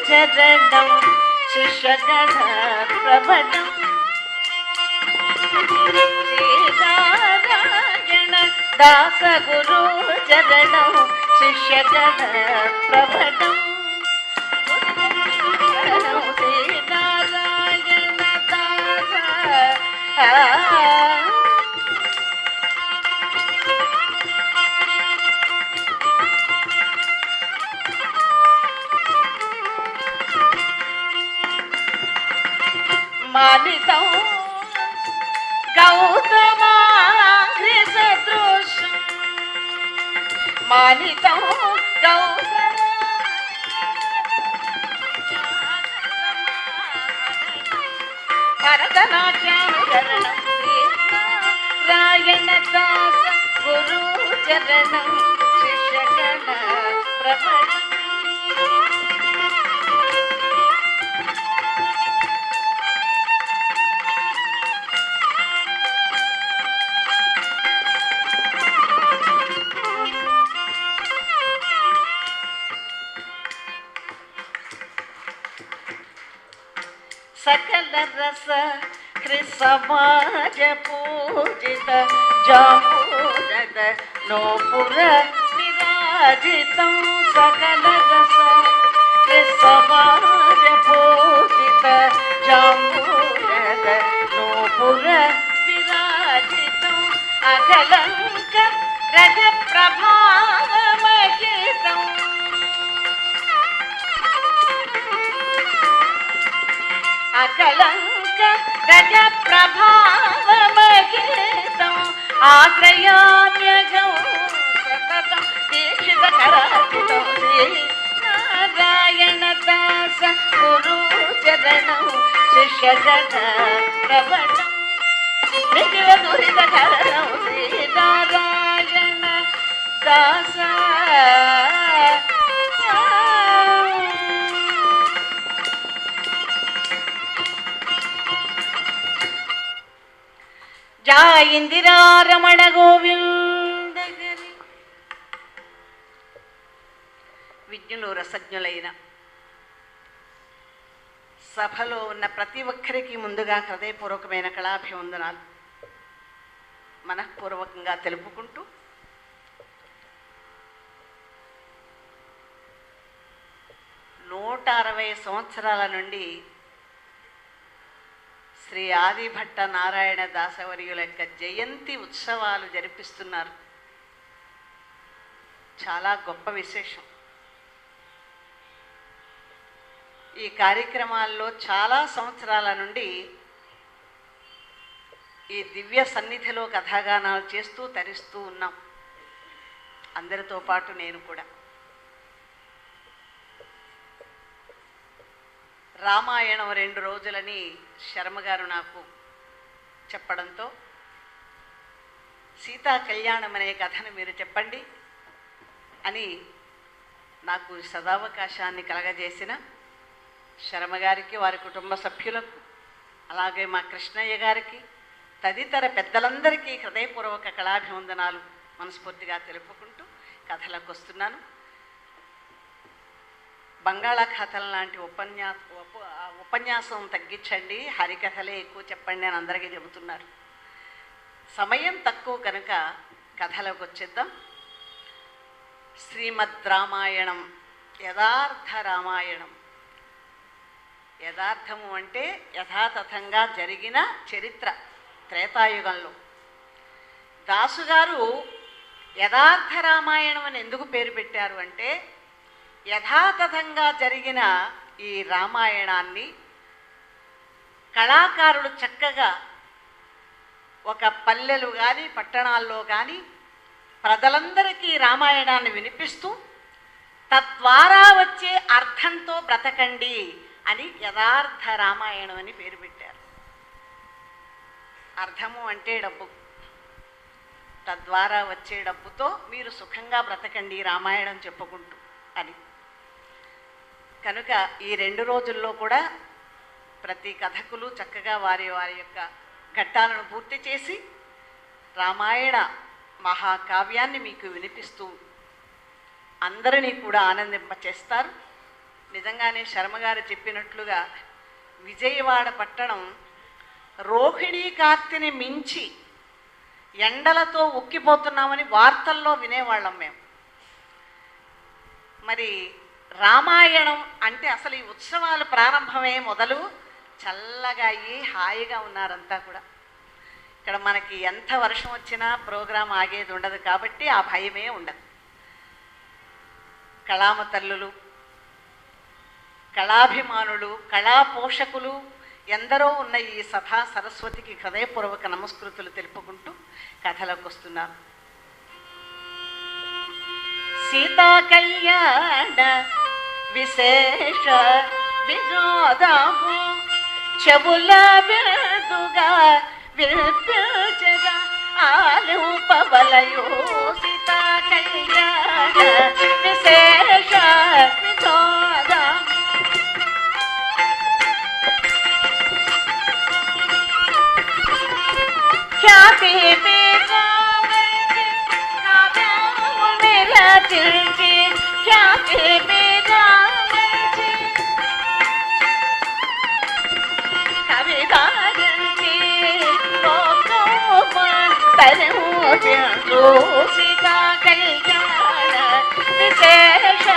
చరణం శిష్యగణ ప్రవణం శ్రీనారాయణ దాస గురు చరణం శిష్యగణ ప్రవణం శ్రీనారాయణ దాస మానితం గౌతమాగ్రసదృశం మానితం భరతనాట్యానుకరణం శ్రీనారాయణ దాస గురు చరణం శిష్యగణ ప్రవణం सकल रस कृसमाज पूजित जाम्बूजद नोपुर विराजितं सकल रस कृसमाज पूजित जाम्बूजद नोपुर विराजितं अकलंक रज प्रभावमहितं అకలంక గజ ప్రభావమగీతం ఆశ్రయామ్యగం సతతం దీక్షిత కరాచితం శ్రీనారాయణ దాస గురు చరణం శిష్యగణ ప్రవణం నిఖిల దురిత కరణం శ్రీనారాయణ దాస జయ ఇందిరారమణ గోవింద హరి. విజ్ఞులు రసజ్ఞులైన సభలో ఉన్న ప్రతి ఒక్కరికి ముందుగా హృదయపూర్వకమైన కళాభివందనాలు మనఃపూర్వకంగా తెలుపుకుంటూ నూట 60 సంవత్సరాల నుండి శ్రీ ఆదిభట్ట నారాయణ దాసవర్యుల యొక్క జయంతి ఉత్సవాలు జరిపిస్తున్నారు. చాలా గొప్ప విశేషం. ఈ కార్యక్రమాల్లో చాలా సంవత్సరాల నుండి ఈ దివ్య సన్నిధిలో కథాగానాలు చేస్తూ తరిస్తూ ఉన్నాం, అందరితో పాటు నేను కూడా. రామాయణం 2 రోజులని శర్మగారు నాకు చెప్పడంతో సీతా కళ్యాణం అనే కథను మీరు చెప్పండి అని నాకు సదావకాశాన్ని కలగజేసిన శర్మగారికి, వారి కుటుంబ సభ్యులకు, అలాగే మా కృష్ణయ్య గారికి, తదితర పెద్దలందరికీ హృదయపూర్వక కళాభివందనాలు మనస్ఫూర్తిగా తెలుపుకుంటూ కథలకు వస్తున్నాను. బంగాళాఖాతం లాంటి ఉపన్యాసం తగ్గించండి, హరికథలే ఎక్కువ చెప్పండి అని అందరికీ చెబుతున్నారు. సమయం తక్కువ కనుక కథలకు వచ్చేద్దాం. శ్రీమద్ రామాయణం యథార్థ రామాయణం. యథార్థము అంటే యథాతథంగా జరిగిన చరిత్ర. త్రేతాయుగంలో దాసుగారు యథార్థ రామాయణం అని ఎందుకు పేరు పెట్టారు అంటే, యథాతథంగా జరిగిన ఈ రామాయణాన్ని కళాకారులు చక్కగా ఒక పల్లెలు కానీ పట్టణాల్లో కానీ ప్రజలందరికీ రామాయణాన్ని వినిపిస్తూ తద్వారా వచ్చే అర్థంతో బ్రతకండి అని యథార్థ రామాయణం అని పేరు పెట్టారు. అర్థము అంటే డబ్బు, తద్వారా వచ్చే డబ్బుతో మీరు సుఖంగా బ్రతకండి రామాయణం చెప్పుకుంటూ అని. కనుక ఈ 2 రోజుల్లో కూడా ప్రతి కథకులు చక్కగా వారి వారి యొక్క ఘట్టాలను పూర్తి చేసి రామాయణ మహాకావ్యాన్ని మీకు వినిపిస్తూ అందరినీ కూడా ఆనందింపచేస్తారు. నిజంగానే శర్మగారు చెప్పినట్లుగా విజయవాడ పట్టణం రోహిణీ కార్తెని మించి ఎండలతో ఉక్కిపోతున్నామని వార్తల్లో వినేవాళ్ళం మేము. మరి రామాయణం అంటే అసలు ఈ ఉత్సవాలు ప్రారంభమే మొదలు చల్లగా అయ్యి హాయిగా ఉన్నారంతా కూడా. ఇక్కడ మనకి ఎంత వర్షం వచ్చినా ప్రోగ్రాం ఆగేది ఉండదు కాబట్టి ఆ భయమే ఉండదు. కళామ తల్లులు, కళాభిమానులు, కళా పోషకులు ఎందరో ఉన్న ఈ సభా సరస్వతికి హృదయపూర్వక నమస్కృతులు తెలుపుకుంటూ కథలకు వస్తున్నాను. సీతా కళ్యాణ విశేష వినోదము చెవుల విడుగా వినిపించగా ఆలుపవలయో సీతా కళ్యాణ విశేష వినోదము ఖ్యాతి ఖ్యాతి సీతా కళ్యాణ విశేష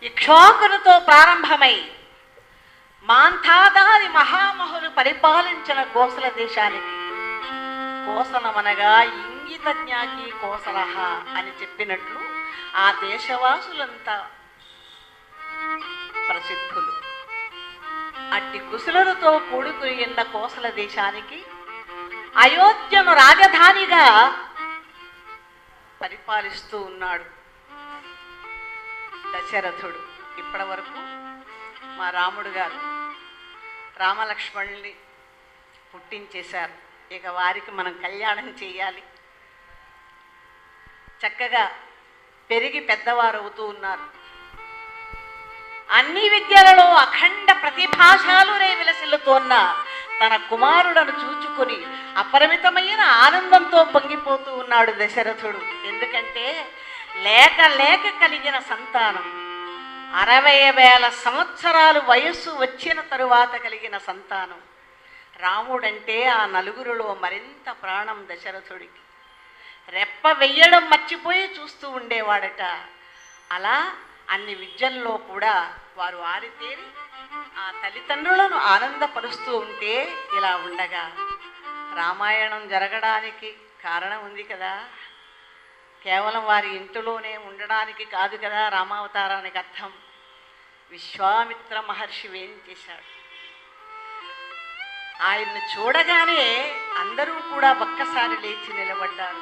ఇక్ష్వాకులతో ప్రారంభమై మాంధాదాది మహామహులు పరిపాలించిన కోసల దేశానికి కోసలమనగా ఇంగిత జ్ఞాకి కోసలహ అని చెప్పినట్లు ఆ దేశవాసులంతా ప్రసిద్ధులు. అట్టి కుశలులతో కూడుకున్న కోసల దేశానికి అయోధ్యను రాజధానిగా పరిపాలిస్తూ ఉన్నాడు దశరథుడు. ఇప్పటి వరకు మా రాముడు గారు రామలక్ష్మణుల్ని పుట్టించేశారు. ఇక వారికి మనం కళ్యాణం చేయాలి. చక్కగా పెరిగి పెద్దవారు అవుతూ ఉన్నారు. అన్ని విద్యలలో అఖండ ప్రతిభాశాలురే విలసిల్లుతోన్న తన కుమారులను చూచుకొని అపరిమితమైన ఆనందంతో పొంగిపోతూ ఉన్నాడు దశరథుడు. ఎందుకంటే లేక లేక కలిగిన సంతానం 60,000 సంవత్సరాలు వయస్సు వచ్చిన తరువాత కలిగిన సంతానం. రాముడంటే ఆ నలుగురిలో మరింత ప్రాణం దశరథుడికి. రెప్ప వెయ్యడం మర్చిపోయి చూస్తూ ఉండేవాడట. అలా అన్ని విద్యల్లో కూడా వారు ఆరితేరి ఆ తల్లిదండ్రులను ఆనందపరుస్తూ ఉంటే ఇలా ఉండగా రామాయణం జరగడానికి కారణం ఉంది కదా. కేవలం వారి ఇంటిలోనే ఉండడానికి కాదు కదా రామావతారానికి అర్థం. విశ్వామిత్ర మహర్షి ఏం చేశాడు? ఆయన్ని చూడగానే అందరూ కూడా ఒక్కసారి లేచి నిలబడ్డారు.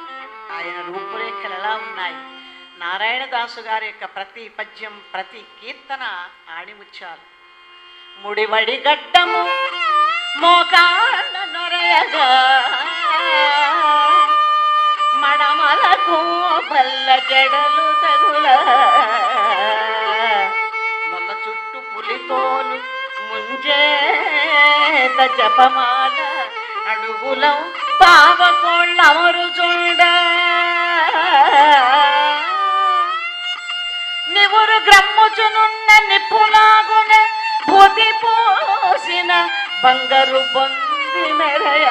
ఆయన రూపురేఖలు ఎలా ఉన్నాయి? నారాయణదాసు గారి యొక్క ప్రతి పద్యం, ప్రతి కీర్తన ఆడిముచ్చాలు. ముడివడి గడ్డము మోకాళ్ళ నొరయగా మడమలకు బల్ల జడలు తగుల మొల్ల చుట్టూ పులితోలు ముంజేత జపమాల అడుగులం పావకోళ్ళ అమరుచుండ నివురు గ్రమ్ముచునున్న నిప్పులాగున భూతి పోసిన బంగారు బొంది మెరయ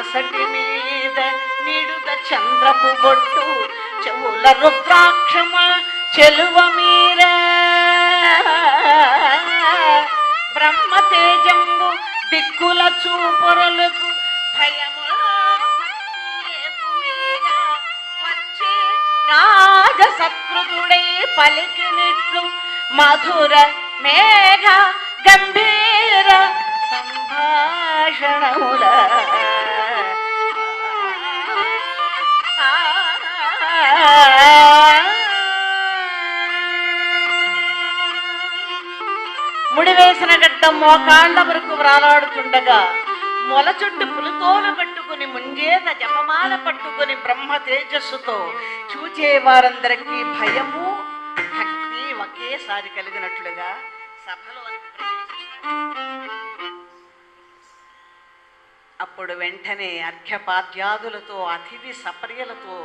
సటి మీద నిడుద చంద్రపు బొట్టు చెవుల రుద్రాక్షమ చెలువ మీర బ్రహ్మ తేజంబు దిక్కుల చూపరులకు భయము వచ్చి రాజసత్కృతుడై పలికినిట్లు మధుర మేఘ గంభీర సంభాషణముల ముడివేసిన గడ్డ మోకాళ్ళ వరకు వ్రాలాడుతుండగా మొల చుట్టూ పులితోలు కట్టుకుని ముంజేత జపమాల పట్టుకొని బ్రహ్మ తేజస్సుతో చూచే వారందరికీ భయము భక్తి ఒకేసారి కలిగినట్లుగా సభలోనికి ప్రవేశించారు. అప్పుడు వెంటనే అర్ఘ్యపాద్యాదులతో అతిథి సపర్యలతో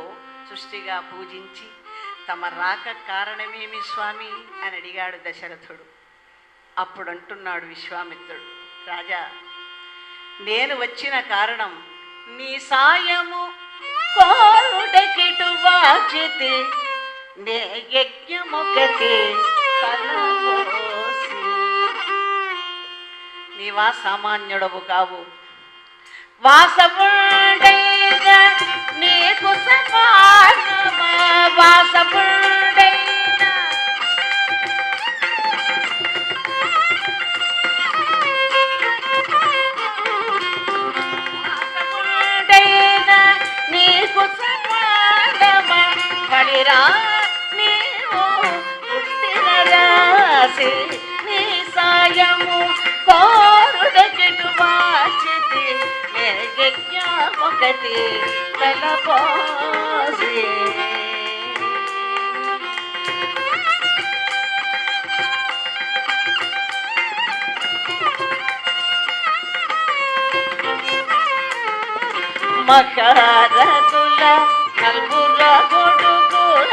సృష్టిగా పూజించి తమ రాక కారణమేమి స్వామి అని అడిగాడు దశరథుడు. అప్పుడు అంటున్నాడు విశ్వామిత్రుడు, రాజా, నేను వచ్చిన కారణం నీ సాయము కోరుటకిటు వాచితి నే యజ్ఞముకటి తలపోసి. నీవా సామాన్యుడవు కావు, వాసవుడైన నీకు సమానమా వాసవుడైన నీకు సమానమా బలిరా నీవు పుట్టిన రాసి నీ సాయము కోరుడకిటు వాచితి ఒకటి తలపోసి. మకరదుల నల్గుర కొడుకుల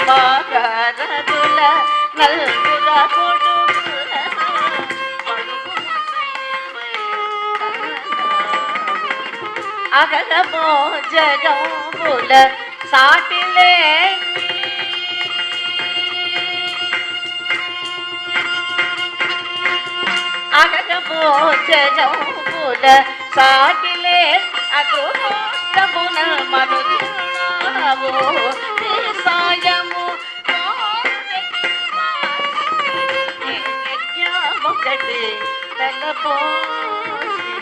మకరదుల నల్గుర కొడుకుల అగలమో జగముల సాటిలే అగలమో జగముల సాటిలే అదృష్టమున మనుజునావు నీ సాయము యజ్ఞముకటి తలపోసి.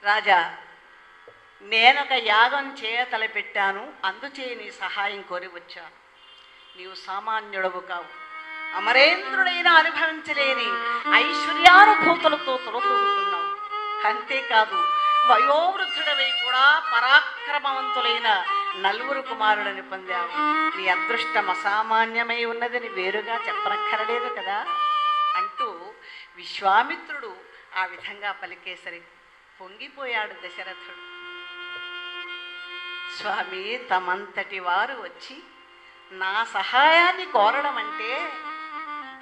రాజా, నేనొక యాగం తలపెట్టాను, అందుచే నీ సహాయం కోరి వచ్చాను. నీవు సామాన్యుడవు కావు, అమరేంద్రుడైనా అనుభవించలేని ఐశ్వర్యానుభూతులతో తొలతూగుతున్నావు. అంతేకాదు, వయోవృద్ధుడవై కూడా పరాక్రమవంతులైన నలుగురు కుమారులని పొందావు. నీ అదృష్టం అసామాన్యమై ఉన్నదని వేరుగా చెప్పనక్కరలేదు కదా అంటూ విశ్వామిత్రుడు ఆ విధంగా పలికేసరి పొంగిపోయాడు దశరథుడు. స్వామి, తమంతటి వారు వచ్చి నా సహాయాన్ని కోరడం అంటే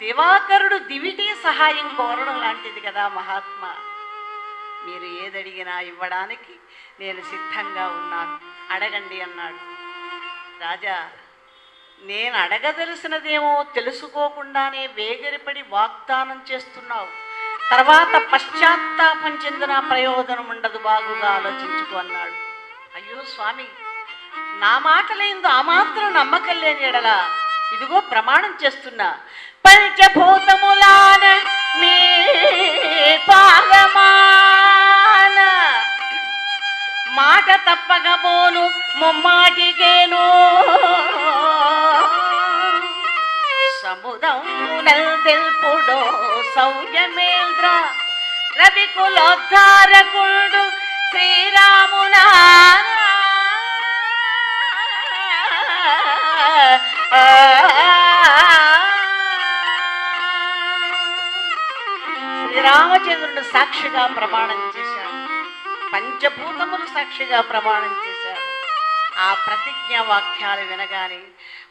దివాకరుడు దివిటి సహాయం కోరడం లాంటిది కదా మహాత్మా. మీరు ఏదడిగినా ఇవ్వడానికి నేను సిద్ధంగా ఉన్నాను, అడగండి అన్నాడు. రాజా, నేను అడగదలసినదేమో తెలుసుకోకుండానే వేగిరపడి వాగ్దానం చేస్తున్నావు. తర్వాత పశ్చాత్తాపం చెందిన ప్రయోజనం ఉండదు, బాగుగా ఆలోచించుకో అన్నాడు. అయ్యో స్వామి, నా మాటలేందో ఆ మాత్రం నమ్మకం లేని ఎడల ఇదిగో ప్రమాణం చేస్తున్నా, పంచభూతములాన మీ పాదమాన మాట తప్పగబోను ముమ్మాటికేను సముదమునల్ తెల్పుడో సౌజమేంద్ర రవికులోద్ధారకుడు శ్రీరామునా శ్రీరామచంద్రుడు సాక్షిగా ప్రమాణం చేశాడు, పంచభూతములు సాక్షిగా ప్రమాణం చేశాడు. ఆ ప్రతిజ్ఞ వాక్యాలు వినగానే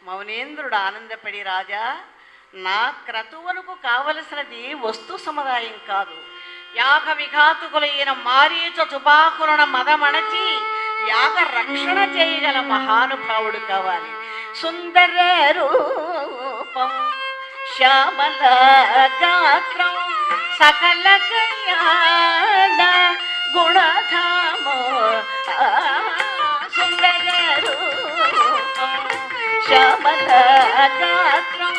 మౌనేంద్రుడు ఆనందపడి, రాజా, నా క్రతువులకు కావలసినది వస్తు సముదాయం కాదు, యాగ విఘాతుకులైన మారీచ తుపాకులను మదమణచి యాగ రక్షణ చేయగల మహానుభావుడు కావాలి. సుందర రూపం శ్యామల గాత్రం సకల కళ్యాణ గుణధామో సుందర రూపం శ్యామల గాత్రం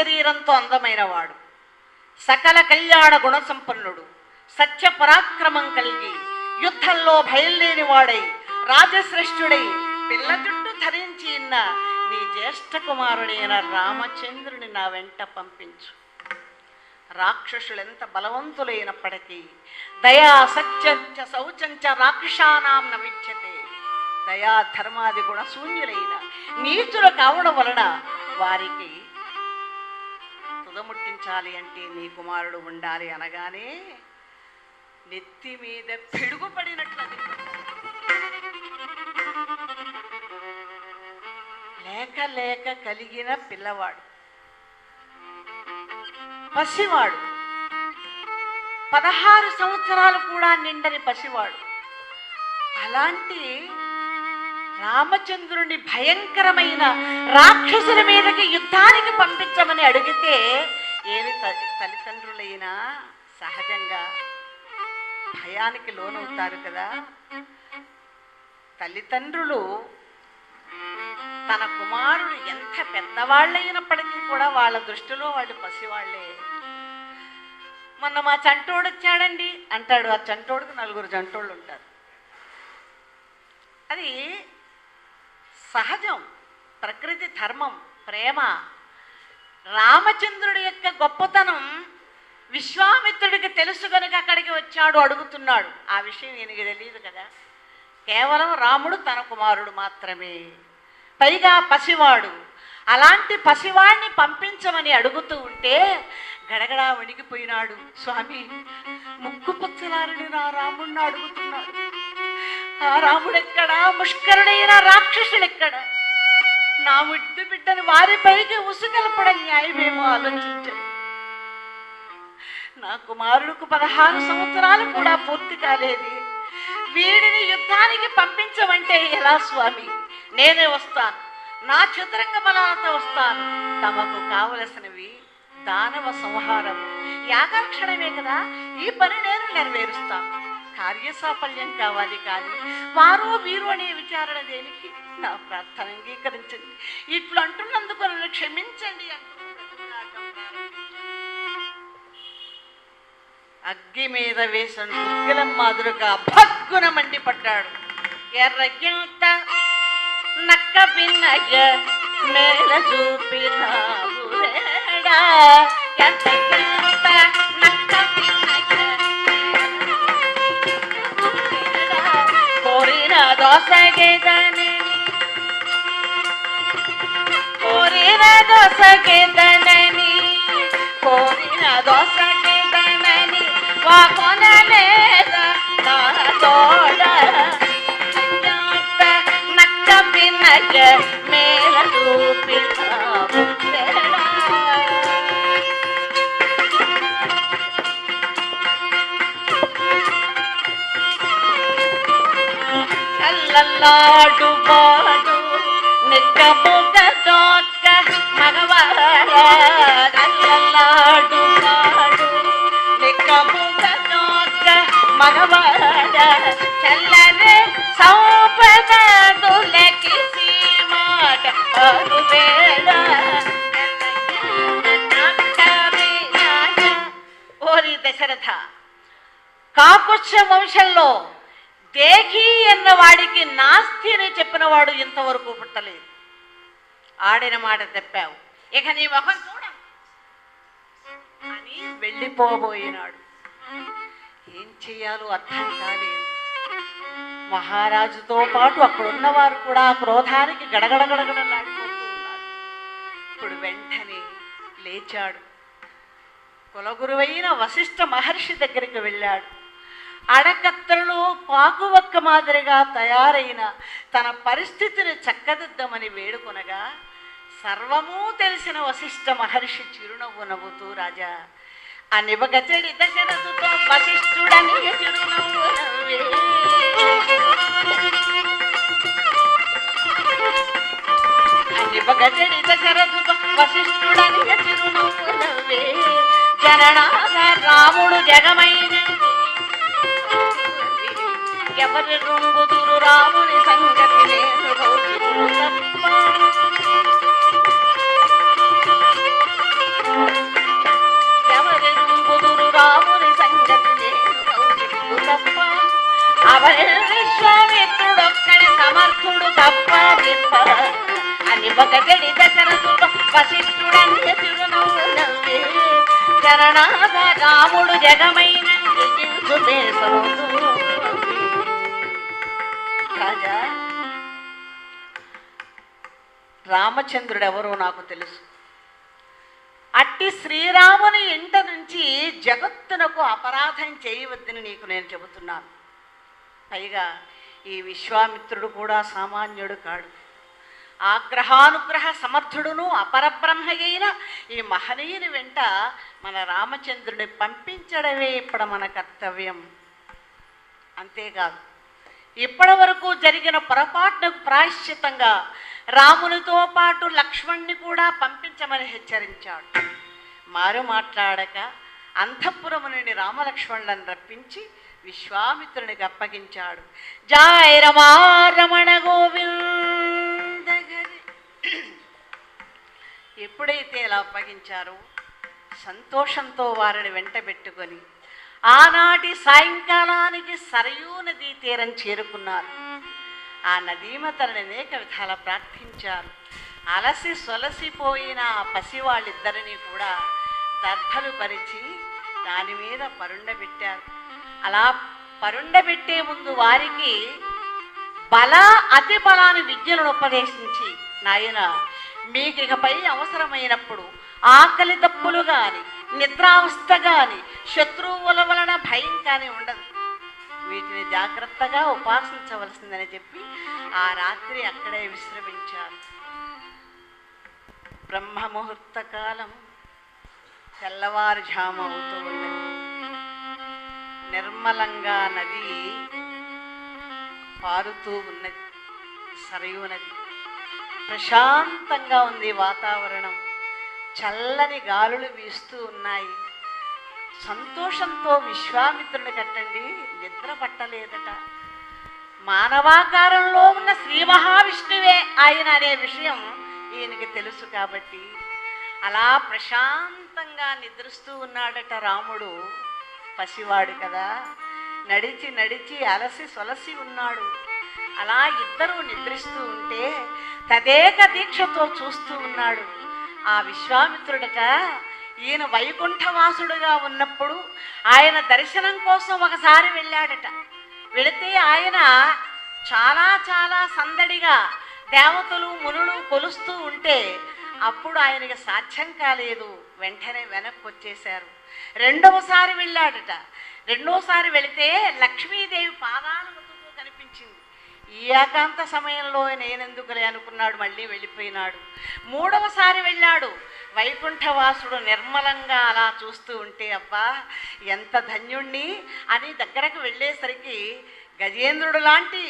శరీరంతో అందమైనవాడు, సకల కళ్యాణ గుణ సంపన్నుడు, సత్య పరాక్రమం కలిగి యుద్ధంలో భయలేని వాడై రాజశ్రేష్ఠుడై పిల్ల జుట్టు ధరించి ఉన్న నీ జ్యేష్ఠ కుమారుడైన రామచంద్రుని నా వెంట పంపించు. రాక్షసులెంత బలవంతులైనప్పటికీ దయా సత్యంచ శౌచంచ రాక్షసానాం న విద్యతే. దయా ధర్మాది గుణశూన్యులైన నీచులు కావడం వలన వారికి తుదముట్టించాలి అంటే నీ కుమారుడు ఉండాలి అనగానే నెత్తి మీద పిడుగుపడినట్లది. లేక లేక కలిగిన పిల్లవాడు, పసివాడు, 16 సంవత్సరాలు కూడా నిండని పసివాడు. అలాంటి రామచంద్రుని భయంకరమైన రాక్షసుల మీదకి యుద్ధానికి పంపించమని అడిగితే ఏమి తల్లిదండ్రులైనా సహజంగా భయానికి లోనవుతారు కదా. తల్లిదండ్రులు తన కుమారుడు ఎంత పెద్దవాళ్ళైనప్పటికీ కూడా వాళ్ళ దృష్టిలో వాళ్ళు పసివాళ్లే. మొన్న మా చంటోడు వచ్చాడండి అంటాడు. ఆ చంటోడుకు 4 జంటోళ్ళు ఉంటారు. అది సహజం, ప్రకృతి ధర్మం, ప్రేమ. రామచంద్రుడి యొక్క గొప్పతనం విశ్వామిత్రుడికి తెలుసు కనుక అక్కడికి వచ్చాడు, అడుగుతున్నాడు. ఆ విషయం ఈయనకి తెలియదు కదా. కేవలం రాముడు తన కుమారుడు మాత్రమే, పైగా పసివాడు. అలాంటి పసివాడిని పంపించమని అడుగుతూ ఉంటే గడగడా వణికిపోయినాడు. స్వామి, ముక్కు పుచ్చలారని నా రాముడిని అడుగుతున్నాడు. ఆ రాముడెక్కడా? ముష్కరుడైన రాక్షసుడెక్కడ? నా ముద్దు బిడ్డని వారిపైకి ఉసుగలపడం న్యాయమేమో ఆలోచించాడు. నా కుమారుడికి 16 సంవత్సరాలు కూడా పూర్తి కాలేదు. వీడిని యుద్ధానికి పంపించమంటే ఎలా స్వామి? నేనే వస్తాను, నా చతురంగ బలాలతో వస్తాను. తమకు కావలసినవి దానవ సంహారం, యాగాక్షణమే కదా. ఈ పని నేను నెరవేరుస్తాను. కార్యసాఫల్యం కావాలి, కానీ వారు వీరు అనే విచారణ దేనికి? నా ప్రార్థన అంగీకరించండి, ఇట్లు అంటున్నందుకు నన్ను క్షమించండి అంటూ అగ్గి మీద వేసిన దుర్గలం మాదిరిగా భగ్గున మండిపడ్డాడు. ఎర్రగింత నక్క పిన్నయ్య మేల చూపినావురేడా, ఎర్రగింత నక్క పిన్నయ్య కోరిన దోసగేదని, కోరిన దోసగేదనని, కోరిన దోసగేదనని వా కొనలేద నా తోడ నక్క పిన్నయ్య మేల చూపినావురేడా. కల్లల్లాడు బాడు నిక్కముగ దోక్క మగవాడ, కల్లల్లాడు బాడు నిక్కముగ దోక్క మగవాడ, చల్లరే సౌపదదులకి సీమాట అరువేళ. ఓరి దశరథ, కాకుత్స వంశంలో దేహి అన్న వాడికి నాస్తి అని చెప్పిన వాడు ఇంతవరకు పుట్టలేదు. ఆడిన మాట తెప్పావు, ఇక నీ ముఖం చూడ అని వెళ్ళిపోబోయినాడు. ఏం చెయ్యాలో అర్థం కాలేదు. మహారాజుతో పాటు అక్కడున్నవారు కూడా క్రోధానికి గడగడగడగడలాడిపోతూ ఉన్నారు. ఇప్పుడు వెంటనే లేచాడు. కులగురువైన వశిష్ఠ మహర్షి దగ్గరికి వెళ్ళాడు. అడకత్తెరలో పాకువక్క మాదిరిగా తయారైన తన పరిస్థితిని చక్కదిద్దామని వేడుకొనగా సర్వమూ తెలిసిన వశిష్ఠ మహర్షి చిరునవ్వు నవ్వుతూ, రాజా అనివగచెడి దశరథుతో వశిష్ఠుడని చిరునవ్వు నవ్వే, అనివగచెడి దశరథుతో వశిష్ఠుడని చిరునవ్వు నవ్వే, జననాథ రాముడు జగమైన ఎవరి రుంగుదురు రాముని సంగతి నేను రోజు తప్ప. విశ్వామిత్రుడొక్కడి సమర్థుడు తప్ప విప్ప అని ఒకటి దశరథుడు వశిష్ఠుడంత తిరునవ్వు నవ్వే శరణాథ రాముడు జగమైన రాజా, రామచంద్రుడు ఎవరో నాకు తెలుసు. అట్టి శ్రీరాముని ఇంట నుంచి జగత్తునకు అపరాధం చేయవద్దని నీకు నేను చెబుతున్నాను. పైగా ఈ విశ్వామిత్రుడు కూడా సామాన్యుడు కాడు. ఆగ్రహానుగ్రహ సమర్థుడును అపరబ్రహ్మ అయిన ఈ మహనీయుని వెంట మన రామచంద్రుడిని పంపించడమే ఇప్పుడు మన కర్తవ్యం. అంతేకాదు, ఇప్పటి వరకు జరిగిన పొరపాటుకు ప్రాయశ్చితంగా రామునితో పాటు లక్ష్మణ్ణి కూడా పంపించమని హెచ్చరించాడు. మారు మాట్లాడక అంతఃపురము నుండి రామలక్ష్మణులను రప్పించి విశ్వామిత్రునికి అప్పగించాడు. జయ రమణ గోవింద. ఎప్పుడైతే ఇలా అప్పగించారో సంతోషంతో వారిని వెంటబెట్టుకొని ఆనాటి సాయంకాలానికి సరయూ నదీ తీరం చేరుకున్నారు. ఆ నదీమతలను అనేక విధాల ప్రార్థించారు. అలసి సొలసిపోయిన ఆ పసివాళ్ళిద్దరినీ కూడా దర్భలు పరిచి దాని మీద పరుండబెట్టారు. అలా పరుండబెట్టే ముందు వారికి బల అతి బలాన్ని విద్యలను ఉపదేశించి, నాయన మీకు ఇకపై అవసరమైనప్పుడు ఆకలి దప్పులు కానీ నిద్రావస్థ కానీ శత్రువుల వలన భయం కానీ ఉండదు. వీటిని జాగ్రత్తగా ఉపాసించవలసిందని చెప్పి ఆ రాత్రి అక్కడే విశ్రమించారు. బ్రహ్మముహూర్త కాలం తెల్లవారుజాము అవుతూ ఉన్నది. నిర్మలంగా నది పారుతూ ఉన్నది. సరయూ నది ప్రశాంతంగా ఉంది. వాతావరణం చల్లని గాలులు వీస్తూ ఉన్నాయి. సంతోషంతో విశ్వామిత్రుని కట్టండి నిద్ర పట్టలేదట. మానవాకారంలో ఉన్న శ్రీ మహావిష్ణువే ఆయన అనే విషయం ఈయనకి తెలుసు కాబట్టి అలా ప్రశాంతంగా నిద్రిస్తూ ఉన్నాడట రాముడు. పసివాడు కదా, నడిచి నడిచి అలసి సొలసి ఉన్నాడు. అలా ఇద్దరూ నిద్రిస్తూ ఉంటే తదేక దీక్షతో చూస్తూ ఉన్నాడు. ఆ విశ్వామిత్రుడట ఈయన వైకుంఠవాసుడుగా ఉన్నప్పుడు ఆయన దర్శనం కోసం ఒకసారి వెళ్ళాడట. వెళితే ఆయన చాలా చాలా సందడిగా దేవతలు మునులు కొలుస్తూ ఉంటే అప్పుడు ఆయనకి సాధ్యం కాలేదు. వెంటనే వెనక్కి వచ్చేశారు. రెండవసారి వెళ్ళాడట. రెండోసారి వెళితే లక్ష్మీదేవి పాదాలు ముట్టుతూ కనిపించింది. ఈ ఏకాంత సమయంలో నేనెందుకులే అనుకున్నాడు, మళ్ళీ వెళ్ళిపోయినాడు. మూడవసారి వెళ్ళాడు. వైకుంఠవాసుడు నిర్మలంగా అలా చూస్తూ ఉంటే అబ్బా ఎంత ధన్యుణ్ణి అని దగ్గరకు వెళ్ళేసరికి గజేంద్రుడు లాంటి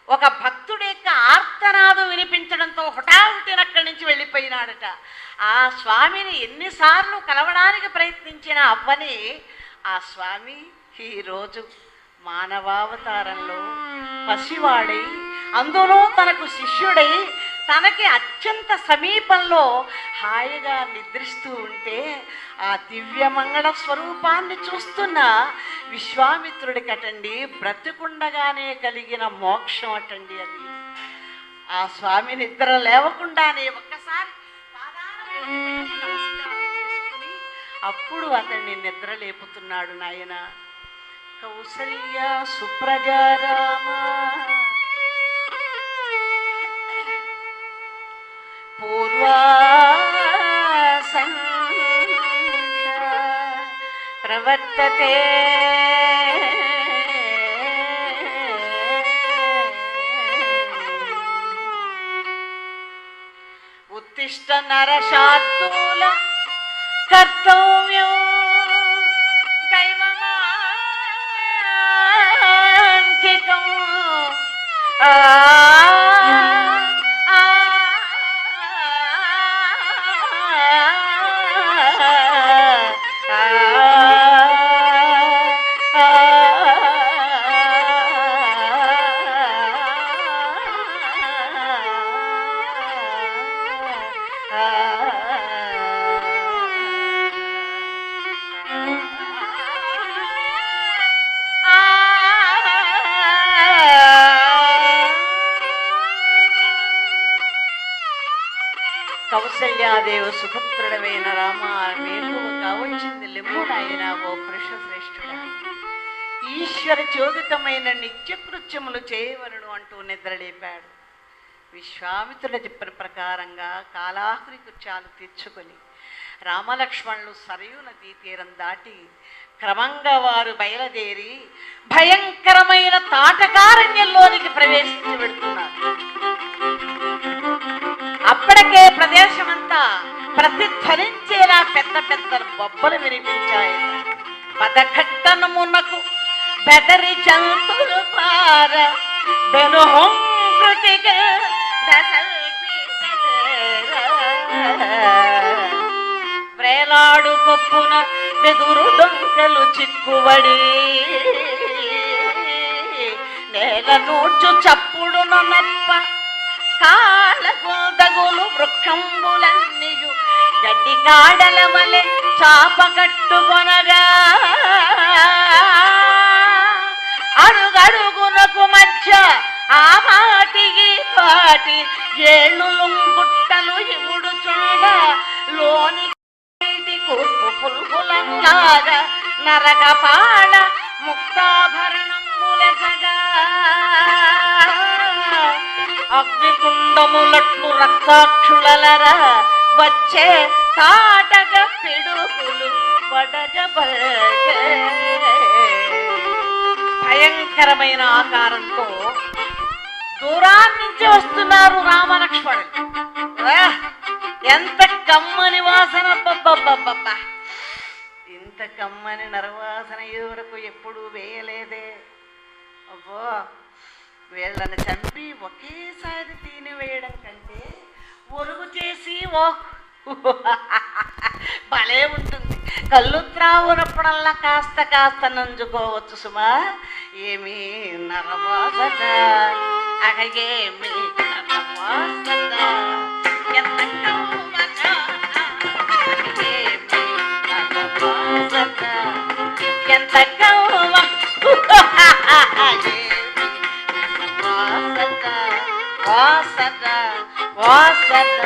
ఒక భక్తుడి యొక్క ఆర్తనాదం వినిపించడంతో హుటాహుటిన అక్కడి నుంచి వెళ్ళిపోయినాడట. ఆ స్వామిని ఎన్నిసార్లు కలవడానికి ప్రయత్నించిన అవ్వని ఆ స్వామి ఈరోజు మానవావతారంలో పసివాడై అందులో తనకు శిష్యుడై తనకి అత్యంత సమీపంలో హాయిగా నిద్రిస్తూ ఉంటే ఆ దివ్యమంగళ స్వరూపాన్ని చూస్తున్న విశ్వామిత్రుడి కటండి బ్రతికుండగానే కలిగిన మోక్షం అటండి అది. ఆ స్వామి నిద్ర లేవకుండానే ఒక్కసారి నమస్కారం చేసుకుని అప్పుడు అతన్ని నిద్ర లేపుతున్నాడు. నాయన కౌసల్య సుప్రజారామ పూర్వా సంధ్యా ప్రవర్తతే ఉత్తిష్ట నరశార్దూల కర్తవ్యం దైవమాంకికం కౌసల్యాదేవి సుపుత్రుడవైన రామ వేకువ కావచ్చింది లెమ్ము నాయన ఓ పురుష శ్రేష్ఠుడా. ఈశ్వర చోదితమైన నిత్యకృత్యములు చేయవలను అంటూ నిద్రలేపాడు. విశ్వామిత్రుడు చెప్పిన ప్రకారంగా కాలాహురి కృత్యాలు తీర్చుకొని రామలక్ష్మణులు సరయూ నదీ తీరం దాటి క్రమంగా వారు బయలుదేరి భయంకరమైన తాటకారణ్యంలోనికి ప్రవేశించి పెడుతున్నారు. అప్పటికే ప్రదేశమంతా ప్రతిధ్వనించేలా పెద్ద పెద్ద బొబ్బలు వినిపించాయి. పదఘట్టనమునకు బెదరి జంతులు పార బెనుహొంకృతిగా వ్రేలాడు గొప్పున బెదురు డొంకలు చిక్కుబడి నేల నూర్చు చప్పుడును నప్ప కాళ్ళగోదగులు వృక్షంబులన్నీయు గడ్డి కాడల వలె చాప కట్టుకొనగా అడుగడుగునకు మధ్య ఆ మాటికి పాటి ఏళ్ళు గుట్టలు ఇముడు చూడ లోని కూర్పు పులుపులను లాగా నరకపాడ ముక్తాభరణములెసగా అగ్నికుండములట్లు రక్తాక్షులరా వచ్చే తాటగ పిడుగులు వడగబగే. భయంకరమైన ఆకారంతో దూరాన్నించి వస్తున్నారు రామలక్ష్మణులు. ఎంత కమ్మని వాసన! బబ్బబ్బబ్బబ్బా, ఇంత కమ్మని నరవాసన ఇదివరకు ఎప్పుడూ వేయలేదే. అబ్బో, వీళ్ళని చంపి ఒకేసారి తినివేయడం కంటే ఒరుగు చేసి భలే ఉంటుంది. కళ్ళు త్రావునప్పుడల్లా కాస్త కాస్త నంజుకోవచ్చు సుమా. ఏమి నరవాసన, అగేమి నరవాసన, ఎంత ఎంత కవ్వ వాసన వాసన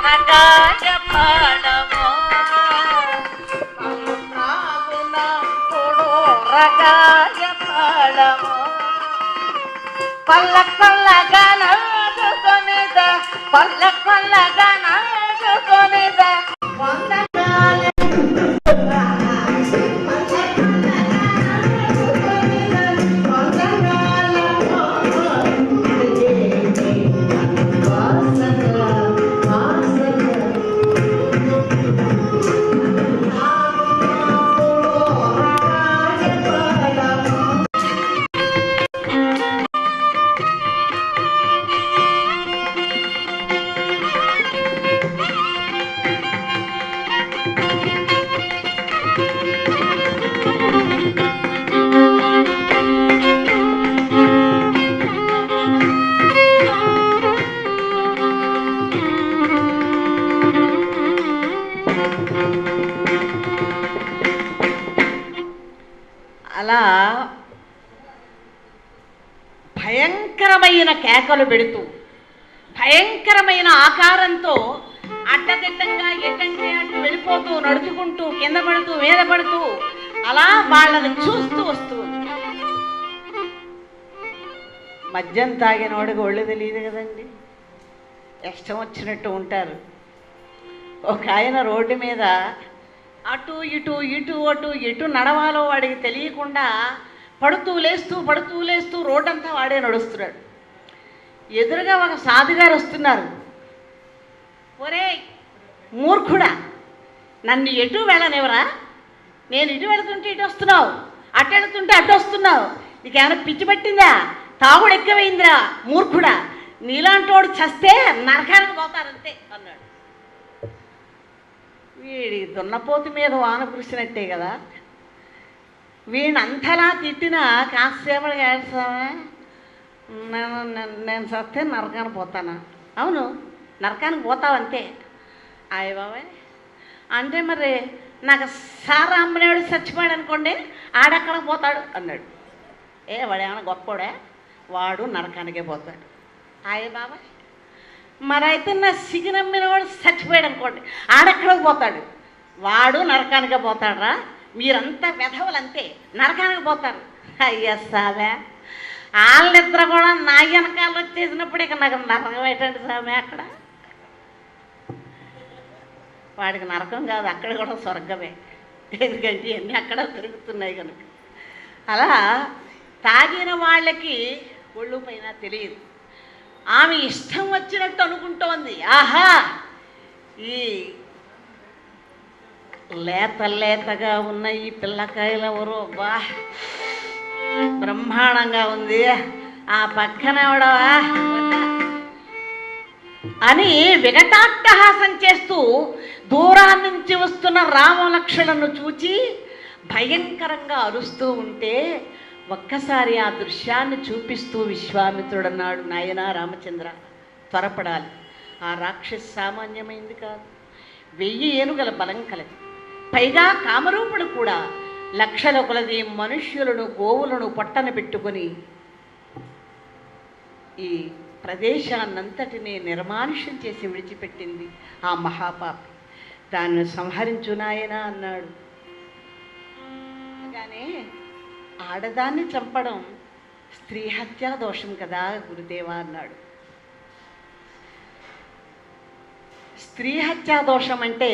రగాయ పాడమో రగాయ పాడమో పల్ల పల్లగా నాడుకొనిద పల్ల పల్లగా నాడుకొనిద అలా భయంకరమైన కేకలు పెడుతూ భయంకరమైన ఆకారంతో అడ్డదిడ్డంగా ఎటంటే అటు వెళ్ళిపోతూ నడుచుకుంటూ కింద పడుతూ మీద పడుతూ అలా వాళ్ళని చూస్తూ వస్తూ. మద్యం తాగినవాడికి ఒళ్ళు తెలియదు కదండి, ఇష్టం వచ్చినట్టు ఉంటారు. ఒక ఆయన రోడ్డు మీద అటు ఇటు ఇటు అటు ఎటు నడవాలో వాడికి తెలియకుండా పడుతూ లేస్తూ రోడ్డంతా వాడే నడుస్తున్నాడు. ఎదురుగా ఒక సాధుగారు వస్తున్నారు. ఒరే మూర్ఖుడా, నన్ను ఎటు వెళ్ళనివరా? నేను ఇటు వెళుతుంటే ఇటు వస్తున్నావు, అటు వెళుతుంటే అటు వస్తున్నావు, నీకేమైనా పిచ్చి పట్టిందా? తాగుడు ఎక్కువైందిరా మూర్ఖుడా, నీలాంటి వాడు చస్తే నరకానికి పోతారంతే అన్నాడు. వీడి దున్నపోతు మీద వాన కురిసినట్టే కదా. వీడిని అంతలా తిట్టినా కాసేపటికి ఏడ్చావా, నేను చస్తే నరకానికి పోతానా? అవును, నరకానికి పోతావంతే. అయ్య బాబాయ్, అంటే మరి నాకు సారా అమ్మనేవాడు చచ్చిపోయాడు అనుకోండి, ఆడెక్కడికి పోతాడు అన్నాడు. వాడు ఏమైనా గొప్పోడే, వాడు నరకానికే పోతాడు. హాయ్ బాబా. మరైతే నా సిగినమ్మిన వాడు చచ్చిపోయాడు అనుకోండి, ఆడెక్కడికి పోతాడు? వాడు నరకానికి పోతాడరా? మీరంతా వెధవలంతే, నరకానికి పోతారు. అయ్యా సామె, వాళ్ళిద్దరు కూడా నా వెనకాల వచ్చేసినప్పుడు ఇక నాకు నరకం ఏంటండి సామె? అక్కడ వాడికి నరకం కాదు, అక్కడ కూడా స్వర్గమే. ఎందుకంటే అన్నీ అక్కడ దొరుకుతున్నాయి కనుక. అలా తాగిన వాళ్ళకి ఒళ్ళు పైన తెలియదు. ఆమె ఇష్టం వచ్చినట్టు అనుకుంటోంది. ఆహా, ఈ లేతగా ఉన్న ఈ పిల్లకాయలు ఎవరో బా బ్రహ్మాండంగా ఉంది, ఆ పక్కన ఎవడవా అని వికటాట్టహాసం చేస్తూ దూరాన్ని నుంచి వస్తున్న రామలక్ష్మణులను చూచి భయంకరంగా అరుస్తూ ఉంటే ఒక్కసారి ఆ దృశ్యాన్ని చూపిస్తూ విశ్వామిత్రుడు అన్నాడు, నాయనా రామచంద్ర, త్వరపడాలి. ఆ రాక్షసి సామాన్యమైంది కాదు, 1000 ఏనుగల బలం కలది. పైగా కామరూపుడు కూడా లక్షల కొలది మనుష్యులను గోవులను పొట్టన పెట్టుకొని ఈ ప్రదేశాన్నంతటినీ నిర్మానుష్యం చేసి విడిచిపెట్టింది ఆ మహాపాపి. దాన్ని సంహరించు నాయనా అన్నాడు. కానీ ఆడదాన్ని చంపడం స్త్రీ హత్యా దోషం కదా గురుదేవా అన్నాడు. స్త్రీ హత్యా దోషం అంటే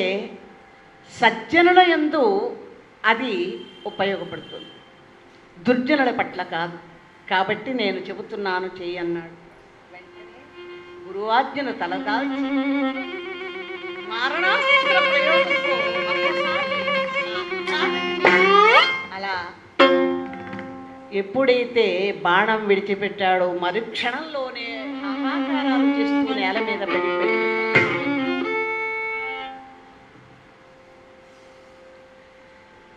సజ్జనుల యందు అది ఉపయోగపడుతుంది, దుర్జనుల పట్ల కాదు. కాబట్టి నేను చెబుతున్నాను చెయ్యి అన్నాడు. వెంటనే గురువాజ్ఞను తలదాల్చి మారణాస్త్ర ప్రయోగంతో అలా ఎప్పుడైతే బాణం విడిచిపెట్టాడో మరుక్షణంలోనే హాహాకారాలు చేస్తూ నేల మీద పడిపోయి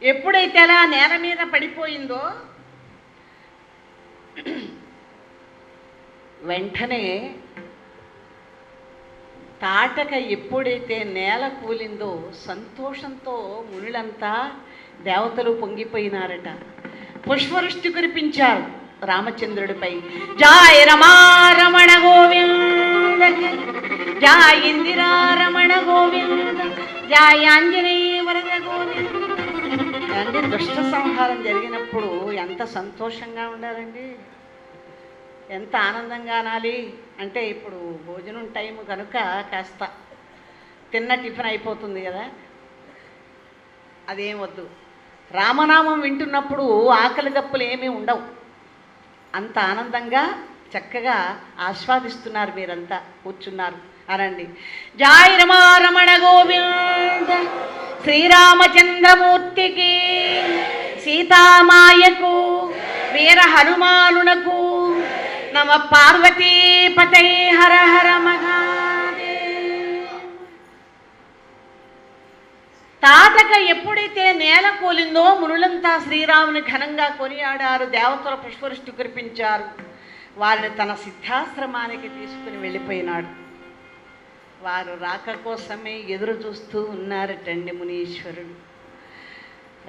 ఎప్పుడైతే అలా నేల మీద పడిపోయిందో వెంటనే తాటక ఎప్పుడైతే నేల కూలిందో సంతోషంతో మునులంతా దేవతలు పొంగిపోయినారట. పుష్పవృష్టి కురిపించారు రామచంద్రుడిపై. జాయ రమారమణ గోవింద, జాయ ఇందిరారమణ గోవింద, జాయ ఆంజనేయ వరద గోవింద. అంటే దుష్ట సంహారం జరిగినప్పుడు ఎంత సంతోషంగా ఉండాలండి, ఎంత ఆనందంగా అనాలి అంటే, ఇప్పుడు భోజనం టైం కనుక కాస్త తిన్న టిఫిన్ అయిపోతుంది కదా, అదేం వద్దు. రామనామం వింటున్నప్పుడు ఆకలి దప్పులు ఏమీ ఉండవు, అంత ఆనందంగా చక్కగా ఆస్వాదిస్తున్నారు మీరంతా కూర్చున్నారు అనండి. జాయ రమారమణ గోవింద, శ్రీరామచంద్రమూర్తికి, సీతామాయకు, వీర హనుమానునకు నమ. పార్వతీపతై హర హర మహాదేవ్. తాటక ఎప్పుడైతే నేల కూలిందో మునులంతా శ్రీరాముని ఘనంగా కొనియాడారు, దేవతల పుష్పవృష్టి కురిపించారు. వారిని తన సిద్ధాశ్రమానికి తీసుకుని వెళ్ళిపోయినాడు. వారు రాక కోసమే ఎదురు చూస్తూ ఉన్నారటండి మునీశ్వరుడు.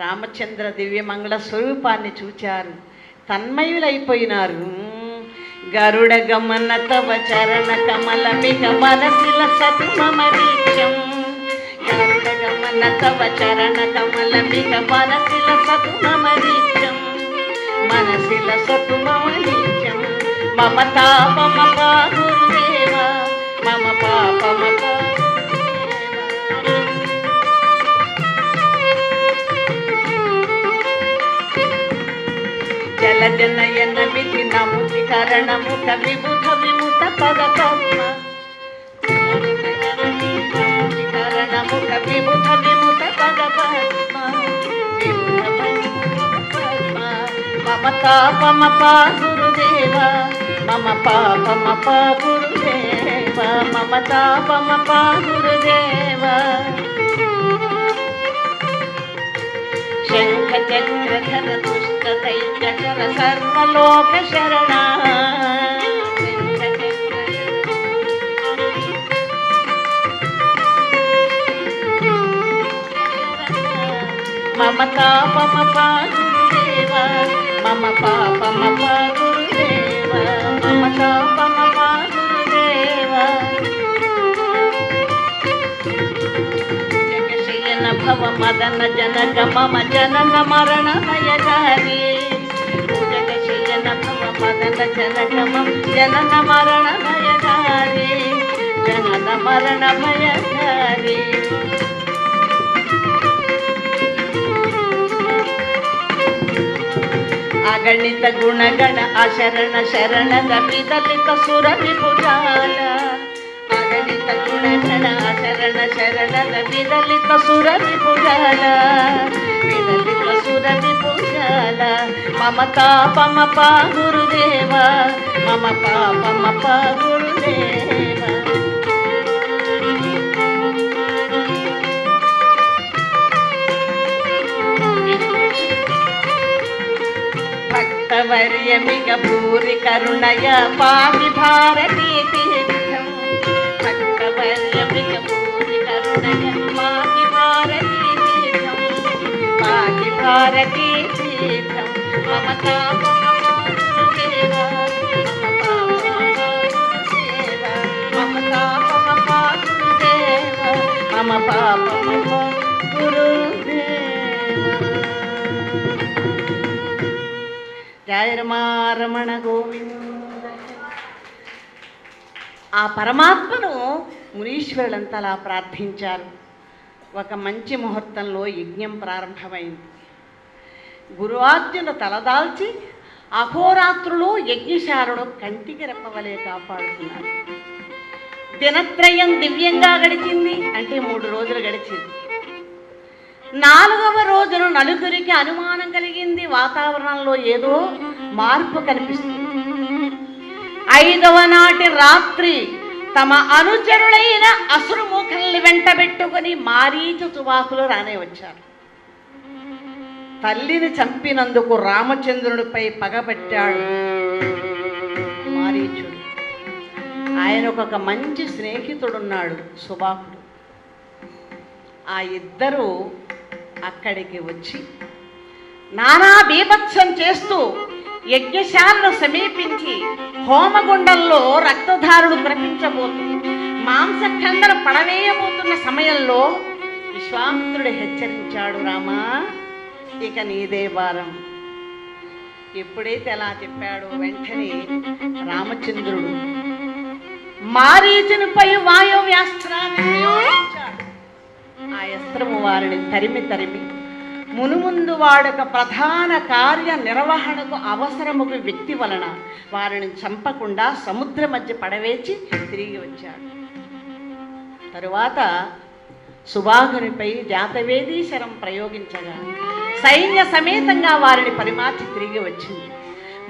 రామచంద్ర దివ్యమంగళ స్వరూపాన్ని చూచారు, తన్మయులైపోయినారు. గరుడ గమన తవ చరణ కమలమిక మనసిల సతుమరీక్షం, గరుడ గమన తవ చరణ కమలమిక మనసిల సతుమరీక్షం, మనసిల సతుమరీక్షం. మమ తాపమ గురుదేవ, మమ పాపమ జల జనయన విధి నముతి కరణముఖ విబుధ విముత పద పద్మ, కరణముఖ విబుధ విముత పద పద్మ, మమ తాపమ గురుదేవ, మమ పాపమ గురుదేవ, మమ తాపమ గురుదేవ. శంఖ చక్రధర దుష్ట దైత్యకర సర్వలోక శరణ, మమ తాపమ గురుదేవ, మమ పాపమ గురుదేవ, మమ తాపమ గురుదేవ. భవ మదన జనక మమ జనన మరణ భయకారి జగ శయన భవ మదన జనక మమ జనన మరణ భయకారి జనన మరణ భయకారి అగణిత గుణగణ అశరణ శరణద విదలిత సుర విభుజాల అగణిత గుణగణ అశరణ శరణద విదలిత సుర విభుజాల విదలిత సుర విభుజాల మమ తాపమ పా గురుదేవ మమ పాపమ పా గురుదేవ భక్తవర్యమిక భూరి కరుణయ పాపి భారతీ తీర్థం భక్తవర్యమిక భూరి కరుణయ పాపి భారతీ తీర్థం పాపి భారతీ తీర్థం మమ తాపమ గురుదేవ మమ తాపమ గురుదేవ మమ పాపమ గురుదేవ. జయ రమణ గోవింద. ఆ పరమాత్మను మునీశ్వరులంతా అలా ప్రార్థించారు. ఒక మంచి ముహూర్తంలో యజ్ఞం ప్రారంభమైంది. గురువార్జున తలదాల్చి అహోరాత్రులు యజ్ఞశాలను కంటికి రెప్పవలే కాపాడుతున్నారు. దినత్రయం దివ్యంగా గడిచింది. అంటే 3 రోజులు గడిచింది. 4వ రోజున నలుగురికి అనుమానం కలిగింది. వాతావరణంలో ఏదో మార్పు కనిపిస్తుంది. 5వ నాటి రాత్రి తమ అనుచరులైన అసురుముఖల్ని వెంటబెట్టుకుని మారీచ సుబాహులు రానే వచ్చారు. తల్లిని చంపినందుకు రామచంద్రుడిపై పగబట్టాడు మారీచుడు. ఆయనకు ఒక మంచి స్నేహితుడున్నాడు సుబాహుడు. ఆ ఇద్దరు అక్కడికి వచ్చి నానా బీభత్సం చేస్తూ యజ్ఞశాలను సమీపించి హోమగుండంలో రక్తధారుడు ప్రపించబోతుంది, మాంసఖండన పడవేయబోతున్న సమయంలో విశ్వామిత్రుడు హెచ్చరించాడు, రామా ఇక నీదే భారం. ఎప్పుడైతే అలా చెప్పాడో వెంటనే రామచంద్రుడు మారీచునిపై వాయువ్యాస్త్రాన్ని ప్రయోగించాడు. ఆ అస్త్రము వారిని తరిమి తరిమి మునుముందు వాడొక ప్రధాన కార్య నిర్వహణకు అవసరముకు వ్యక్తి వలన వారిని చంపకుండా సముద్ర మధ్య పడవేచి తిరిగి వచ్చాడు. తరువాత సుబాహునిపై జాతవేదీశరం ప్రయోగించగా సైన్య సమేతంగా వారిని పరిమార్చి తిరిగి వచ్చింది.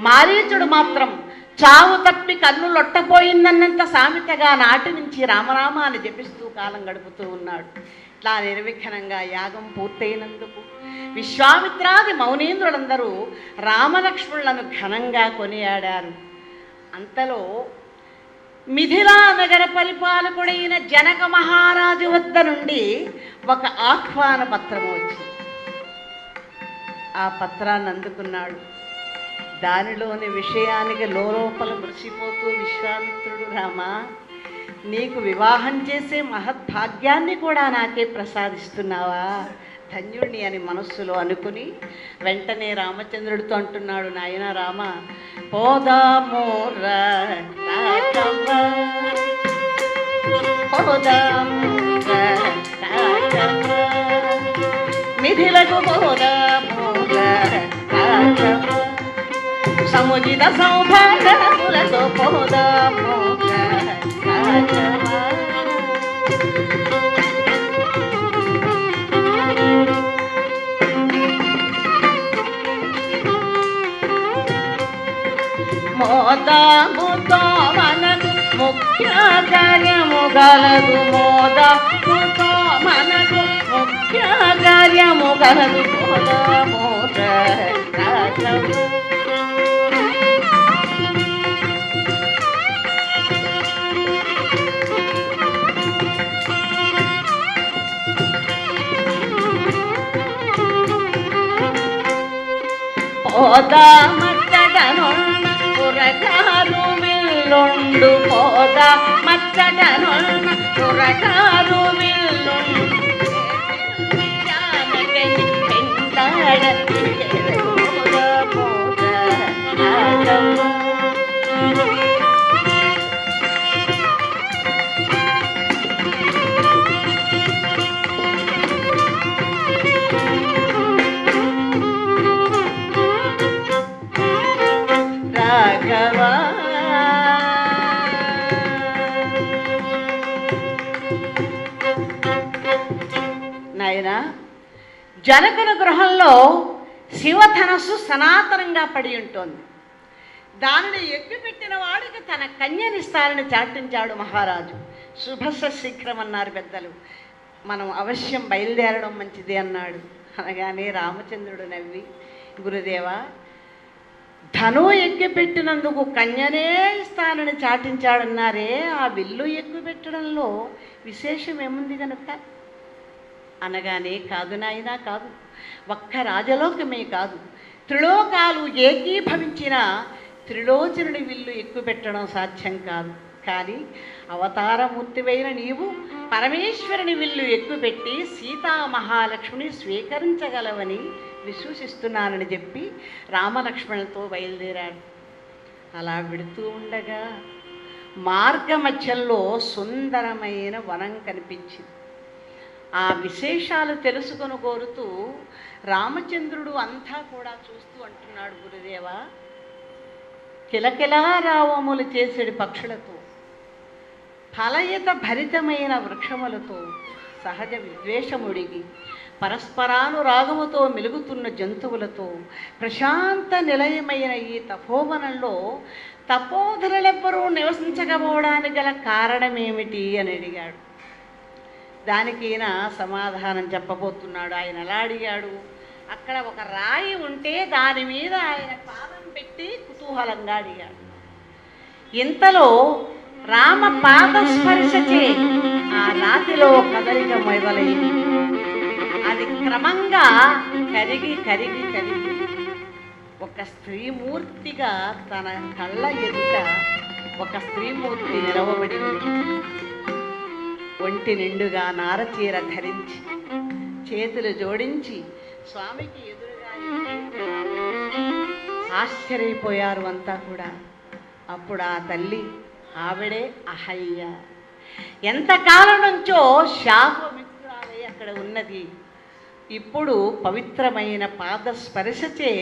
మారీచుడు మాత్రం చావు తప్పి కన్ను లొట్టపోయిందన్నంత సామెతగా నాటి నుంచి రామరామాన్ని జపిస్తూ కాలం గడుపుతూ ఉన్నాడు. ఇట్లా నిర్విఘ్నంగా యాగం పూర్తయినందుకు విశ్వామిత్రాది మౌనేంద్రులందరూ రామలక్ష్మణులను ఘనంగా కొనియాడారు. అంతలో మిథిలా నగర పరిపాలకుడైన జనక మహారాజు వద్ద నుండి ఒక ఆహ్వాన పత్రము వచ్చింది. ఆ పత్రాన్ని అందుకున్నాడు. దానిలోని విషయానికి లోలోపల మురిసిపోతూ విశ్వామిత్రుడు, రామా నీకు వివాహం చేసే మహద్భాగ్యాన్ని కూడా నాకే ప్రసాదిస్తున్నావా, ధన్యుణ్ణి అని మనస్సులో అనుకుని వెంటనే రామచంద్రుడితో అంటున్నాడు, నాయన రామ పోదామోరా మిథిలకు పోదామోరా సముచిత సౌభాగ్యములతో పోదామోరా. మోదాముతో మనకు ముఖ్య కార్యము గలదు, మోదాముతో మనకు ముఖ్య కార్యము గలదు, పోదామోరా రాఘవ. పోదా మచ్చటనున్న పురకారు విల్లుండు, పోదా మచ్చటనున్న పురకారు విల్లుండు జనకుని గృహంలో శివధనస్సు సనాతనంగా పడి ఉంటుంది. దానిని ఎగ్గిపెట్టిన వాడికి తన కన్యనిస్తారని చాటించాడు మహారాజు. శుభస్య శీఘ్రం అన్నారు పెద్దలు. మనం అవశ్యం బయలుదేరడం మంచిది అన్నాడు. అనగానే రామచంద్రుడు నవ్వి, గురుదేవా, ధను ఎక్కిపెట్టినందుకు కన్యనే ఇస్తానని చాటించాడన్నారే, ఆ విల్లు ఎక్కుపెట్టడంలో విశేషం ఏముంది కనుక అనగానే, కాదు నాయనా, కాదు. ఒక్క రాజలోకమే కాదు, త్రిలోకాలు ఏకీభవించిన త్రిలోచనుడి విల్లు ఎక్కుపెట్టడం సాధ్యం కాదు. కానీ అవతారమూర్తివైన నీవు పరమేశ్వరుని విల్లు ఎక్కుపెట్టి సీతామహాలక్ష్మిని స్వీకరించగలవని విశ్వసిస్తున్నానని చెప్పి రామలక్ష్మణులతో బయలుదేరాడు. అలా విడుతూ ఉండగా మార్గమధ్యంలో సుందరమైన వనం కనిపించింది. ఆ విశేషాలు తెలుసుకొని కోరుతూ రామచంద్రుడు అంతా కూడా చూస్తూ అంటున్నాడు, గురుదేవా, కిలకిలా రావములు చేసేడు పక్షులతో, ఫలయత భరితమైన వృక్షములతో, సహజ విద్వేషముడిగి పరస్పరానురాగముతో మెలుగుతున్న జంతువులతో ప్రశాంత నిలయమైన ఈ తపోవనంలో తపోధనులెవ్వరూ నివసించకపోవడానికి గల కారణమేమిటి అని అడిగాడు. దానికి ఈయన సమాధానం చెప్పబోతున్నాడు. ఆయన ఎలా అడిగాడు? అక్కడ ఒక రాయి ఉంటే దాని మీద ఆయన పాదం పెట్టి కుతూహలంగా అడిగాడు. ఇంతలో రామ పాదస్పర్శచే ఆ రాతిలో కదలిక మొదలైంది. అది క్రమంగా కరిగి కరిగి కరిగి ఒక స్త్రీమూర్తిగా తన కళ్ళ ఎదుట ఒక స్త్రీమూర్తి నిలవబడి ఒంటి నిండుగా నారచీర ధరించి చేతులు జోడించి స్వామికి ఎదురుగా ఆశ్చర్యపోయారు అంతా కూడా. అప్పుడు ఆ తల్లి, ఆవిడే అహల్య, ఎంతకాలం నుంచో శాపవిముక్తురాలై అక్కడ ఉన్నది. ఇప్పుడు పవిత్రమైన పాదస్పర్శచే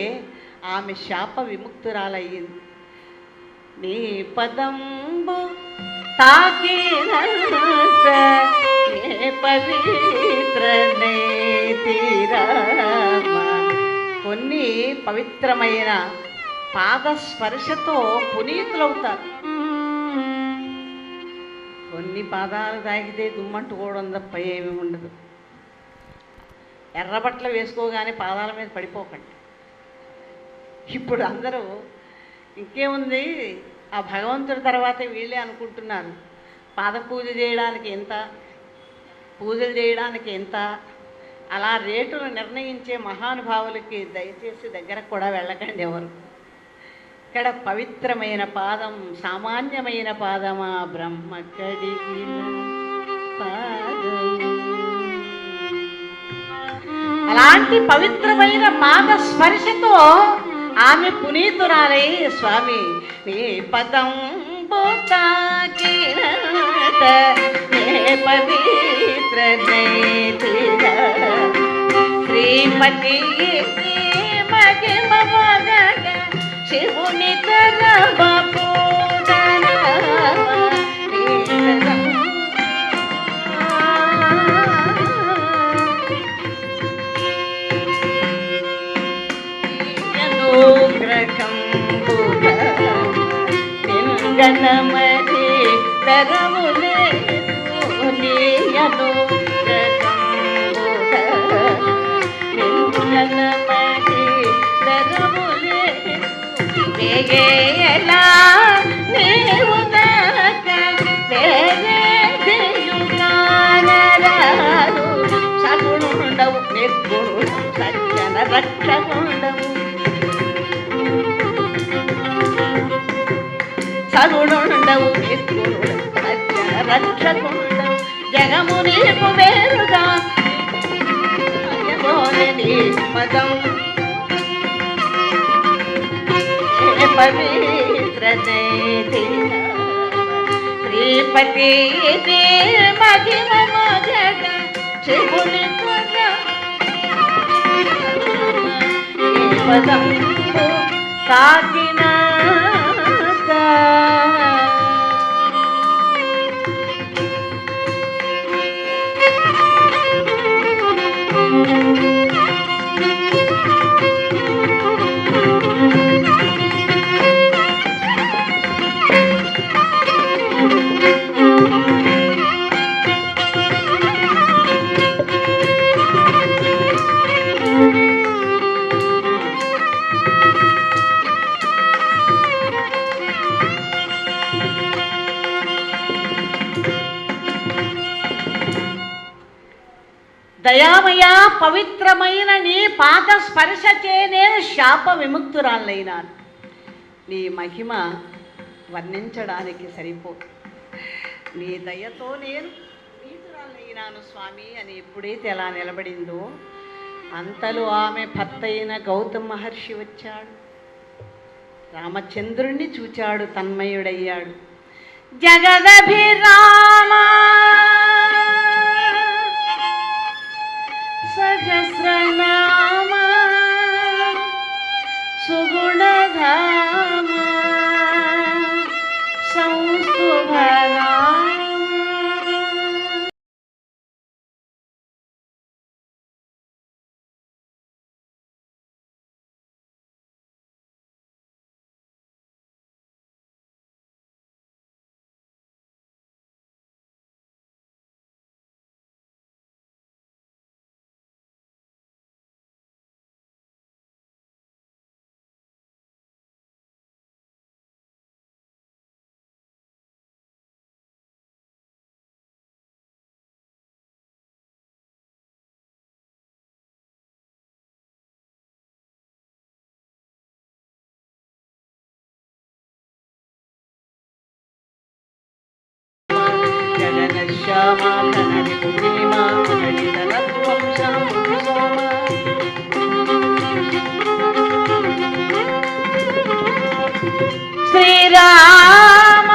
ఆమె శాప విముక్తురాలయ్యింది. నీ పదంబు తాకినంత పవిత్రనే తీరామ. కొన్ని పవిత్రమైన పాదస్పర్శతో పునీతులవుతారు. కొన్ని పాదాలు తాగితే దుమ్మంటుకోవడం తప్ప ఏమీ ఉండదు. ఎర్రబట్టలు వేసుకోగానే పాదాల మీద పడిపోకండి. ఇప్పుడు అందరూ ఇంకేముంది, ఆ భగవంతుడి తర్వాత వీళ్ళే అనుకుంటున్నారు, పాద పూజ చేయడానికి ఎంత, పూజలు చేయడానికి ఎంత, అలా రేటులు నిర్ణయించే మహానుభావులకి దయచేసి దగ్గరకు కూడా వెళ్ళకండి ఎవరు. ఇక్కడ పవిత్రమైన పాదం, సామాన్యమైన పాదమా, బ్రహ్మ కడిగిన పాదం. అలాంటి పవిత్రమైన పాద స్పర్శతో ఆమె పునీతురాలై, స్వామి నీ పదం పవిత్ర శ్రీమతి శివుని గణమది పెరములే నీయను గణమది పెరములే వేగేలా నీవు దాక వేగేయుగానరాదు సగుణుండవు నిర్గుణుడు సజ్జన రక్షగుండవు సగుణుండవు నిర్గుణుడు సజ్జన రక్షకుండవు జగము నీకు వేరుగా పదం పవిత్రనే శ్రీపతి మహిమ మగడ శివుని పదం తాకిన దయామయ పవిత్రమైన నీ పాద స్పర్శచే నేను శాప విముక్తురాలైనాను. నీ మహిమ వర్ణించడానికి సరిపోదు. నీ దయతో నేను నీతురాలైనాను స్వామి అని ఎప్పుడైతే ఎలా నిలబడిందో అంతలో ఆమె భర్త అయిన గౌతమ మహర్షి వచ్చాడు. రామచంద్రుణ్ణి చూచాడు, తన్మయుడయ్యాడు. జగదభిరామ సహస్రనామ సుగుణధామ సంస్తుభనా. శ్యామా కనడి పూర్ణిమా కనడి ధనత్వం శాంతి సోమ. శ్రీరామ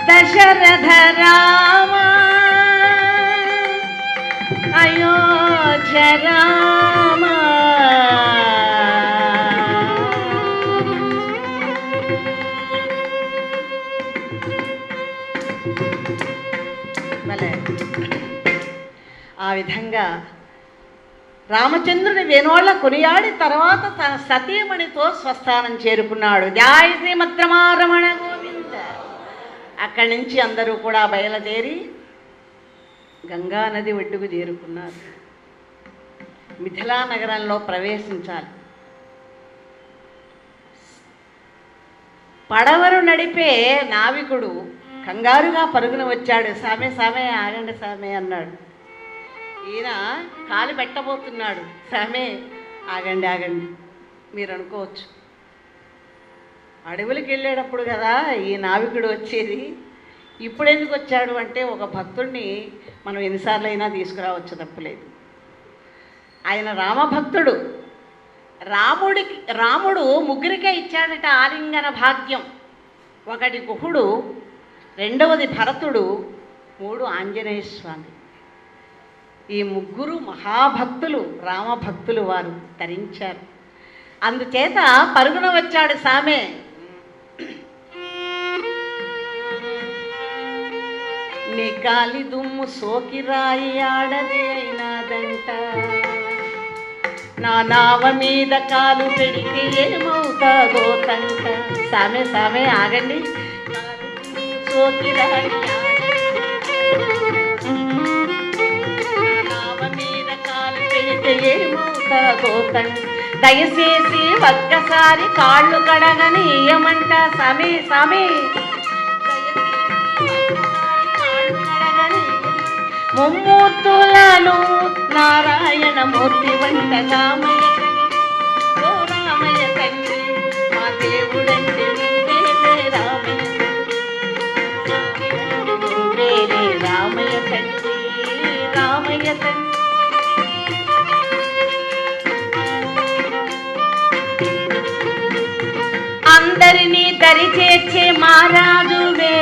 దశరథ రామ అయోధ్య రామ ఆ విధంగా రామచంద్రుని వేణోళ్ళ కొనియాడి తర్వాత తన సతీమణితో స్వస్థానం చేరుకున్నాడు. జై శ్రీమద్రమారమణ గోవింద. అక్కడి నుంచి అందరూ కూడా బయలుదేరి గంగా నది ఒడ్డుకు చేరుకున్నారు. మిథిలా నగరంలో ప్రవేశించాలి. పడవరు నడిపే నావికుడు కంగారుగా పరుగున వచ్చాడు. సామే సామే ఆగండి సామే అన్నాడు. ఈయన కాలు పెట్టబోతున్నాడు. సామే ఆగండి ఆగండి. మీరు అనుకోవచ్చు అడవులకు వెళ్ళేటప్పుడు కదా ఈ నావికుడు వచ్చేది, ఇప్పుడు ఎందుకు వచ్చాడు అంటే ఒక భక్తుడిని మనం ఎన్నిసార్లు అయినా తీసుకురావచ్చు, తప్పులేదు. ఆయన రామభక్తుడు. రాముడు ముగ్గురికే ఇచ్చాడట ఆలింగన భాగ్యం. ఒకటి గుహుడు, రెండవది భరతుడు, మూడు ఆంజనేయ స్వామి. ఈ ముగ్గురు మహాభక్తులు, రామభక్తులు వారు తరించారు. అందుచేత పరుగున వచ్చాడు సామే. నీ కాలి దుమ్ము సోకిరాయి ఆడది అయినాదంట, నా నావ మీద కాలు పెడితే ఏమవుతాదో తంట. సామే సామే ఆగండి. సోకిరాయి నావ మీద కాలు పెడితే ఏమవుతాదో తంట. దయచేసి ఒక్కసారి కాళ్ళు కడగనీయమంట. సామే సామే ముమ్మూర్తులను నారాయణమూర్తి వంట రామయ్య ఓ రామయ్య తండ్రి, మా దేవుడంటే నువ్వేలే రామయ్య, నువ్వేలే రామయ్య తండ్రి, రామయ్య తండ్రి. అందరినీ దరి చేర్చే మహారాజువే,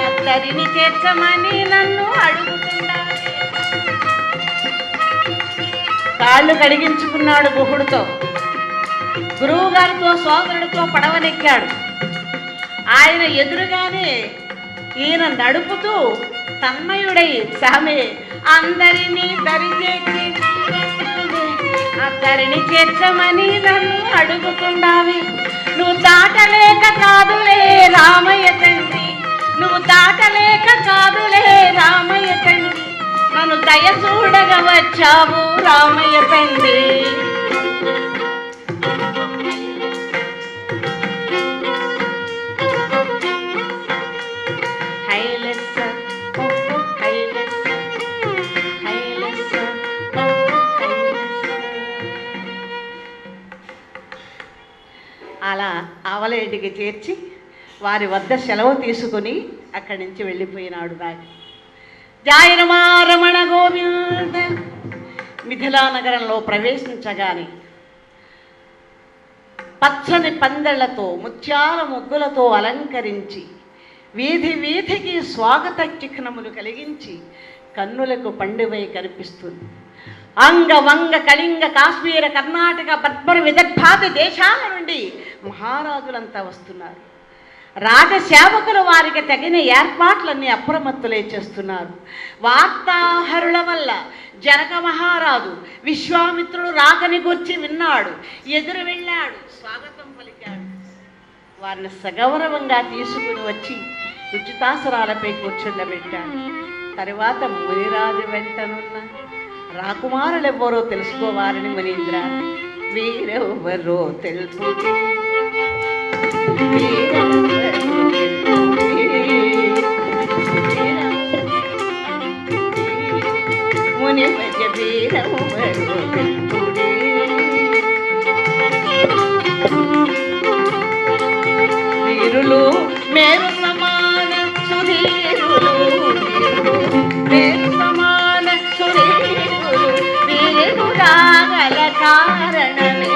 అందరిని చేర్చమని నన్ను అడుగుతున్నా. కాళ్ళు కడిగించుకున్నాడు గుహుడితో, గురువు గారితో సోదరుడితో పడవనెక్కాడు. ఆయన ఎదురుగానే ఈయన నడుపుతూ తన్మయుడై సామే అందరినీ దరి చేర్చి అందరిని చేర్చమని నన్ను అడుగుతున్నావి. నువ్వు దాటలేక కాదులే రామయ్య తండ్రి, నువ్వు దాటలేక కాదులే రామయ్య తండ్రి, నన్ను దయ చూడగా వచ్చావు రామయ్య తండ్రి. హైలెస్స హైలెస్స కాలేజీకి చేర్చి వారి వద్ద సెలవు తీసుకుని అక్కడి నుంచి వెళ్ళిపోయినాడు దాకా. జాయనమా రమణ గోవింద. మిథిలా నగరంలో ప్రవేశించగానే పచ్చని పందెళ్లతో ముత్యాల ముగ్గులతో అలంకరించి వీధి వీధికి స్వాగత చిహ్నములు కలిగించి కన్నులకు పండువై కనిపిస్తుంది. అంగ వంగ కళింగ కాశ్మీర కర్ణాటక బర్బర్ విదర్భాది దేశాల నుండి మహారాజులంతా వస్తున్నారు. రాజసేవకులు వారికి తగిన ఏర్పాట్లన్నీ అప్రమత్తులే చేస్తున్నారు. వార్తాహరుల వల్ల జనక మహారాజు విశ్వామిత్రుడు రాకని గురించి విన్నాడు, ఎదురు వెళ్ళాడు, స్వాగతం పలికాడు. వారిని సగౌరవంగా తీసుకుని వచ్చి ఉచితాసనాలపై కూర్చుండబెట్టాడు. తరువాత మునిరాజు వెంటనున్న రాకుమారులెవ్వరో తెలుసుకోవాలని మునీంద్ర. వీరెవ్వరో తెలుపు ముని మధ్య వీరెవ్వరో తెలుపుడే. వీరులు మేరు సమాన సుధీరులు, మేరు సమాన సుధీరులు, వీరు రాగల కారణమే.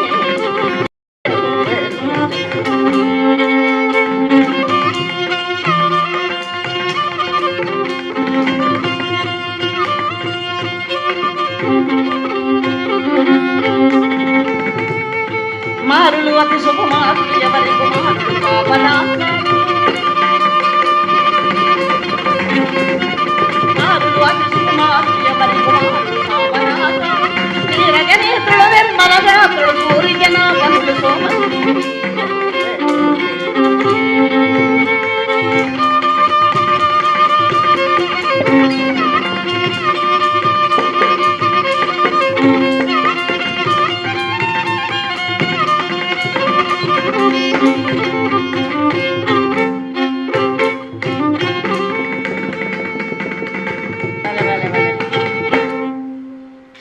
మారులు అతి శుభమారులు ఎవరి కుమారులు పాపనాశాలు, మారులు అతి శుభమారులు ఎవరి కుమారులు పాపనాశాలు, నీరగనేత్రుడు నిర్మల వ్యాతుడు సూర్యజన వనులు సోమలు.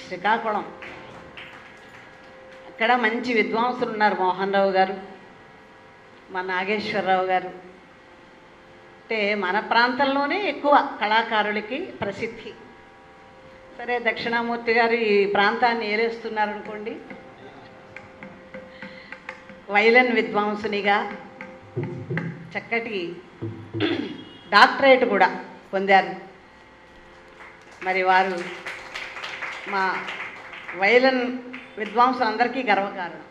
శ్రీకాకుళం అక్కడ మంచి విద్వాంసులు ఉన్నారు. మోహన్ రావు గారు, మా నాగేశ్వరరావు గారు. అంటే మన ప్రాంతంలోనే ఎక్కువ కళాకారులకి ప్రసిద్ధి. సరే, దక్షిణామూర్తి గారు ఈ ప్రాంతాన్ని ఏలేస్తున్నారనుకోండి. వైలన్ విద్వాంసునిగా చక్కటి డాక్టరేట్ కూడా పొందారు. మరి వారు మా వైలన్ విద్వాంసులందరికీ గర్వకారణం.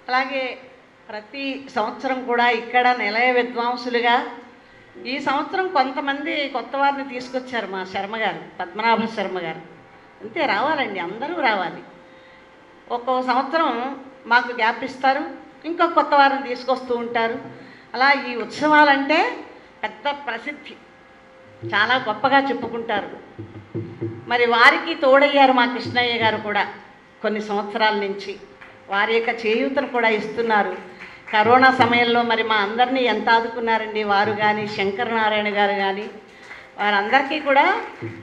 అలాగే ప్రతి సంవత్సరం కూడా ఇక్కడ నిలయ విద్వాంసులుగా ఈ సంవత్సరం కొంతమంది కొత్త వారిని తీసుకొచ్చారు. మా శర్మ గారు, పద్మనాభ శర్మ గారు. అంతే, రావాలండి, అందరూ రావాలి. ఒక్కో సంవత్సరం మాకు గ్యాప్ ఇస్తారు, ఇంకొక కొత్త వారిని తీసుకొస్తూ ఉంటారు. అలా ఈ ఉత్సవాలంటే పెద్ద ప్రసిద్ధి, చాలా గొప్పగా చెప్పుకుంటారు. మరి వారికి తోడయ్యారు మా కృష్ణయ్య గారు కూడా. కొన్ని సంవత్సరాల నుంచి వారి యొక్క చేయూతను కూడా ఇస్తున్నారు. కరోనా సమయంలో మరి మా అందరినీ ఎంత ఆదుకున్నారండి వారు కానీ, శంకరనారాయణ గారు కానీ. వారందరికీ కూడా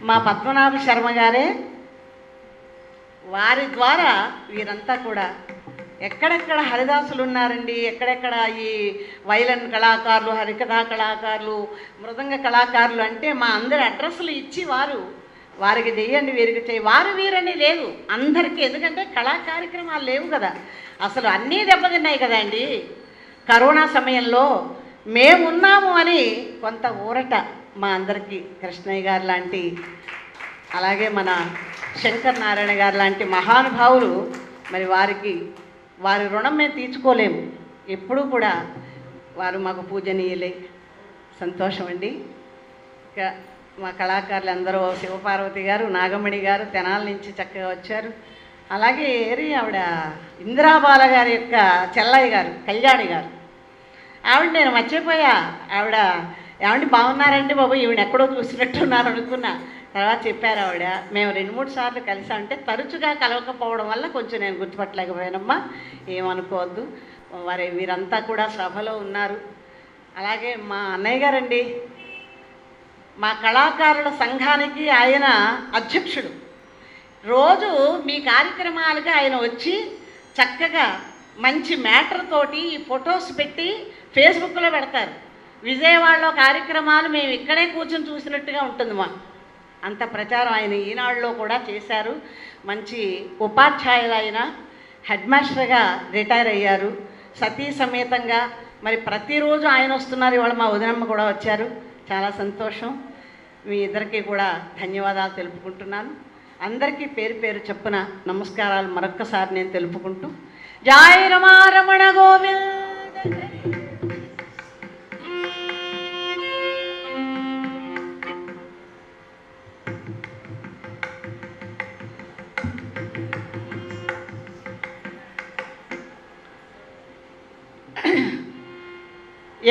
మా పద్మనాభ శర్మ గారే, వారి ద్వారా వీరంతా కూడా ఎక్కడెక్కడ హరిదాసులు ఉన్నారండి, ఎక్కడెక్కడ ఈ వైలన్ కళాకారులు, హరికథా కళాకారులు, మృదంగ కళాకారులు అంటే మా అందరి అడ్రస్లు ఇచ్చి వారికి చెయ్యండి, వీరికి చేయి, వారు వీరని లేదు అందరికీ. ఎందుకంటే కళా కార్యక్రమాలు లేవు కదా, అసలు అన్నీ దెబ్బతిన్నాయి కదండి. కరోనా సమయంలో మేమున్నాము అని కొంత ఊరట మా అందరికీ. కృష్ణయ్య గారు లాంటి, అలాగే మన శంకర్ నారాయణ గారు లాంటి మహానుభావులు, మరి వారి రుణం మేము తీర్చుకోలేము. ఎప్పుడూ కూడా వారు మాకు పూజనీయులే. సంతోషం అండి. ఇక మా కళాకారులు అందరూ, శివపార్వతి గారు, నాగమణి గారు తెనాల నుంచి చక్కగా వచ్చారు. అలాగే ఆవిడ ఇందిరాబాల గారి యొక్క చెల్లయ్య గారు, కళ్యాణి గారు. ఆవిడ నేను మర్చిపోయా. ఏమండి బాగున్నారండి బాబు, ఈవిడ ఎక్కడో చూసినట్టున్నారు అనుకున్నా. తర్వాత చెప్పారు ఆవిడ, మేము 2-3 సార్లు కలిసామంటే తరచుగా కలవకపోవడం వల్ల కొంచెం నేను గుర్తుపట్టలేకపోయానమ్మా, ఏమనుకోవద్దు. వీరంతా కూడా సభలో ఉన్నారు. అలాగే మా అన్నయ్య గారండి, మా కళాకారుల సంఘానికి ఆయన అధ్యక్షుడు. రోజు మీ కార్యక్రమాలకి ఆయన వచ్చి చక్కగా మంచి మ్యాటర్ తోటి ఈ ఫొటోస్ పెట్టి ఫేస్బుక్లో పెడతారు. విజయవాడలో కార్యక్రమాలు మేము ఇక్కడే కూర్చొని చూసినట్టుగా ఉంటుంది మాకు. అంత ప్రచారం ఆయన ఈనాడులో కూడా చేశారు. మంచి ఉపాధ్యాయులైన హెడ్ మాస్టర్గా రిటైర్ అయ్యారు. సతీ సమేతంగా మరి ప్రతిరోజు ఆయన వస్తున్నారు. ఇవాళ మా వదినమ్మ కూడా వచ్చారు. చాలా సంతోషం. మీ ఇద్దరికీ కూడా ధన్యవాదాలు తెలుపుకుంటున్నాను. అందరికీ పేరు పేరు చెప్పున నమస్కారాలు మరొక్కసారి నేను తెలుపుకుంటూ, జై రమారమణ గోవింద.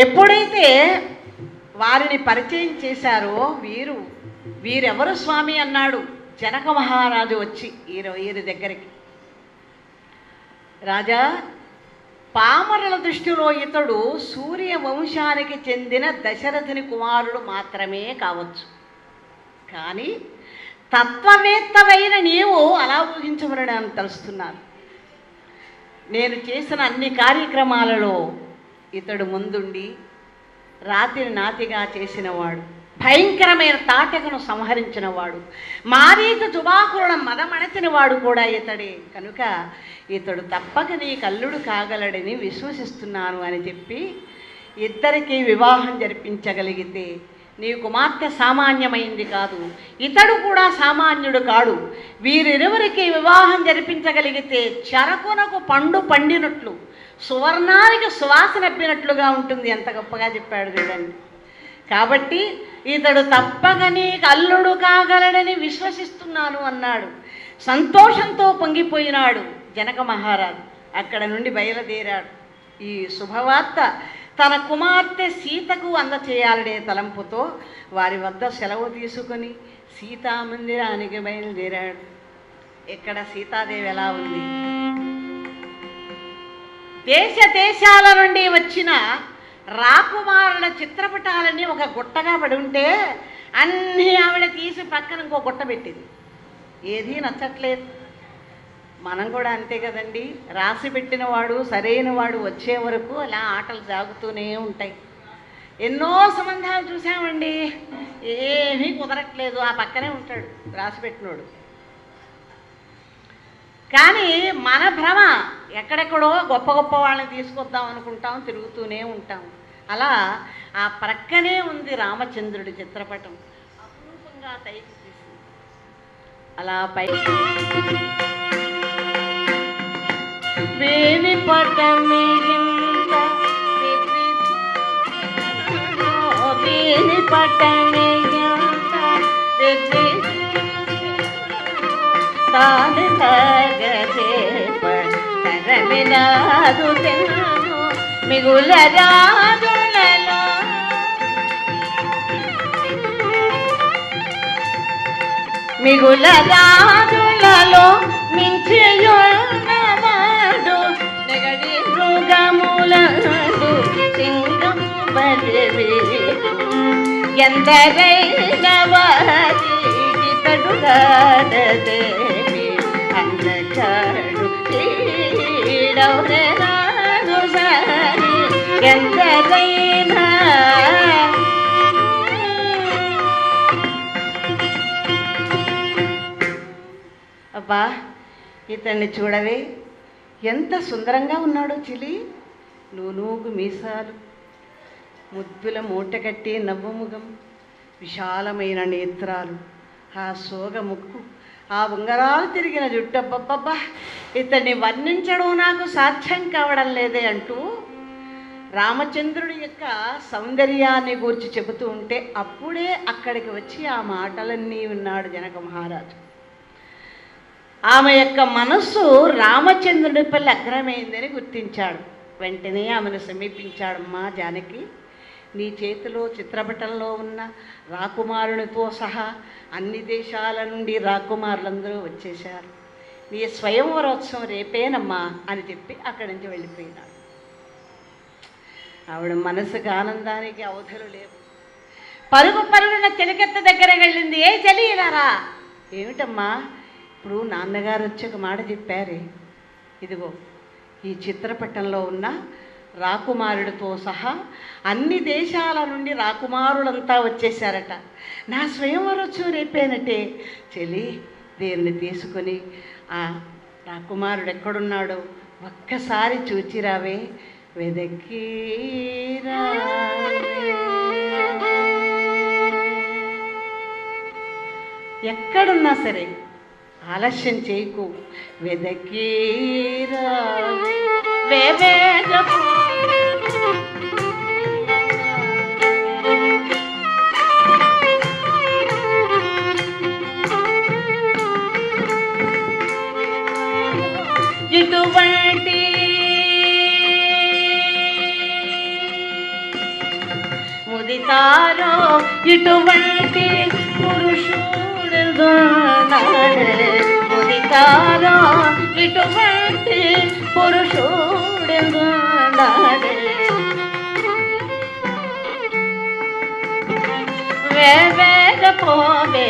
ఎప్పుడైతే వారిని పరిచయం చేశారో వీరెవరు స్వామి అన్నాడు జనక మహారాజు వచ్చి వీరి దగ్గరికి. రాజా, పామరుల దృష్టిలో ఇతడు సూర్య వంశానికి చెందిన దశరథుని కుమారుడు మాత్రమే కావచ్చు, కానీ తత్వవేత్తవైన నీవు అలా ఊహించమని నేను తలుస్తున్నాను. నేను చేసిన అన్ని కార్యక్రమాలలో ఇతడు ముందుండి రాతిని నాతిగా చేసినవాడు, భయంకరమైన తాటకను సంహరించినవాడు, మారీచు చుబాకులను మదమణచినవాడు కూడా ఇతడే. కనుక ఇతడు తప్పక నీ కల్లుడు కాగలడని విశ్వసిస్తున్నాను అని చెప్పి ఇద్దరికీ వివాహం జరిపించగలిగితే నీ కుమార్తె సామాన్యమైంది కాదు, ఇతడు కూడా సామాన్యుడు కాడు. వీరిరువురికి వివాహం జరిపించగలిగితే చెరకునకు పండు పండినట్లు, సువర్ణానికి సువాసన అప్పినట్లుగా ఉంటుంది. ఎంత గొప్పగా చెప్పాడు చూడండి. కాబట్టి ఇతడు తప్పక నీకు అల్లుడు కాగలడని విశ్వసిస్తున్నాను అన్నాడు. సంతోషంతో పొంగిపోయినాడు జనక మహారాజు. అక్కడ నుండి బయలుదేరాడు. ఈ శుభవార్త తన కుమార్తె సీతకు అందచేయాలనే తలంపుతో వారి వద్ద సెలవు తీసుకుని సీతామందిరానికి బయలుదేరాడు. ఇక్కడ సీతాదేవి ఎలా ఉంది? దేశ దేశాల నుండి వచ్చిన రాకుమారుల చిత్రపటాలన్నీ ఒక గుట్టగా పడి ఉంటే అన్నీ ఆవిడ తీసి పక్కన ఇంకో గుట్ట పెట్టింది. ఏదీ నచ్చట్లేదు. మనం కూడా అంతే కదండి. రాసి పెట్టిన వాడు సరైన వాడు వచ్చే వరకు అలా ఆటలు సాగుతూనే ఉంటాయి. ఎన్నో సంబంధాలు చూసామండి, ఏమీ కుదరట్లేదు. ఆ పక్కనే ఉంటాడు రాసి పెట్టినోడు. కానీ మన భ్రమ ఎక్కడెక్కడో గొప్ప గొప్ప వాళ్ళని తీసుకొద్దాం అనుకుంటాం, తిరుగుతూనే ఉంటాం. అలా ఆ ప్రక్కనే ఉంది రామచంద్రుడి చిత్రపటం. అపూర్వంగా పైకి తీసింది. అలా పైకి వేణి పటమే తాను తరమినాదు తెను మిగుల రాజులలో మించియున్నవాడు నెగడి మృగములందు సింగము బలివీడు ఎందరైన వారి ఇతడు గాడదేవి అందచాడు ఈడౌరాదు సారి ఎందరైన. అబ్బా, ఇతన్ని చూడవే ఎంత సుందరంగా ఉన్నాడో చిలి. నూనూగు మీసాలు, ముద్దుల మూటగట్టి నవ్వుముఖం, విశాలమైన నేత్రాలు, ఆ సోగ ముక్కు, ఆ ఉంగరాలు తిరిగిన జుట్టు. అబ్బబ్బబ్బా, ఇతన్ని వర్ణించడం నాకు సాధ్యం కావడం లేదే అంటూ రామచంద్రుడి యొక్క సౌందర్యాన్ని గూర్చి చెబుతూ ఉంటే అప్పుడే అక్కడికి వచ్చి ఆ మాటలన్నీ విన్నాడు జనక మహారాజు. ఆమె యొక్క మనస్సు రామచంద్రుడిపై లగ్నమైందని గుర్తించాడు. వెంటనే ఆమెను సమీపించాడమ్మా జానకి, నీ చేతిలో చిత్రపటంలో ఉన్న రాకుమారునితో సహా అన్ని దేశాల నుండి రాకుమారులందరూ వచ్చేశారు. నీ స్వయంవరోత్సవం రేపేనమ్మా అని చెప్పి అక్కడి నుంచి వెళ్ళిపోయినాడు. ఆవిడ మనసుకు ఆనందానికి అవధులు లేవు. పరుగు పరుగున చెలికెత్త దగ్గర వెళ్ళింది. ఏ చలి ఇలారా? ఏమిటమ్మా, ఇప్పుడు నాన్నగారు వచ్చి ఒక మాట చెప్పారే, ఇదిగో ఈ చిత్రపటంలో ఉన్న రాకుమారుడితో సహా అన్ని దేశాల నుండి రాకుమారులంతా వచ్చేసారట. నా స్వయంవరొచ్చు రేపేనటే. చెలి దీన్ని తీసుకొని ఆ రాకుమారుడు ఎక్కడున్నాడో ఒక్కసారి చూచిరావే, వెదకీరా. ఎక్కడున్నా సరే ఆలస్యం చేయకు, వెదకీరా. ఇటువంటి ముదితారో ఇటువంటి పురుషుడు ముదితారో ఇటువంటి పురుషుడు వేగపోవే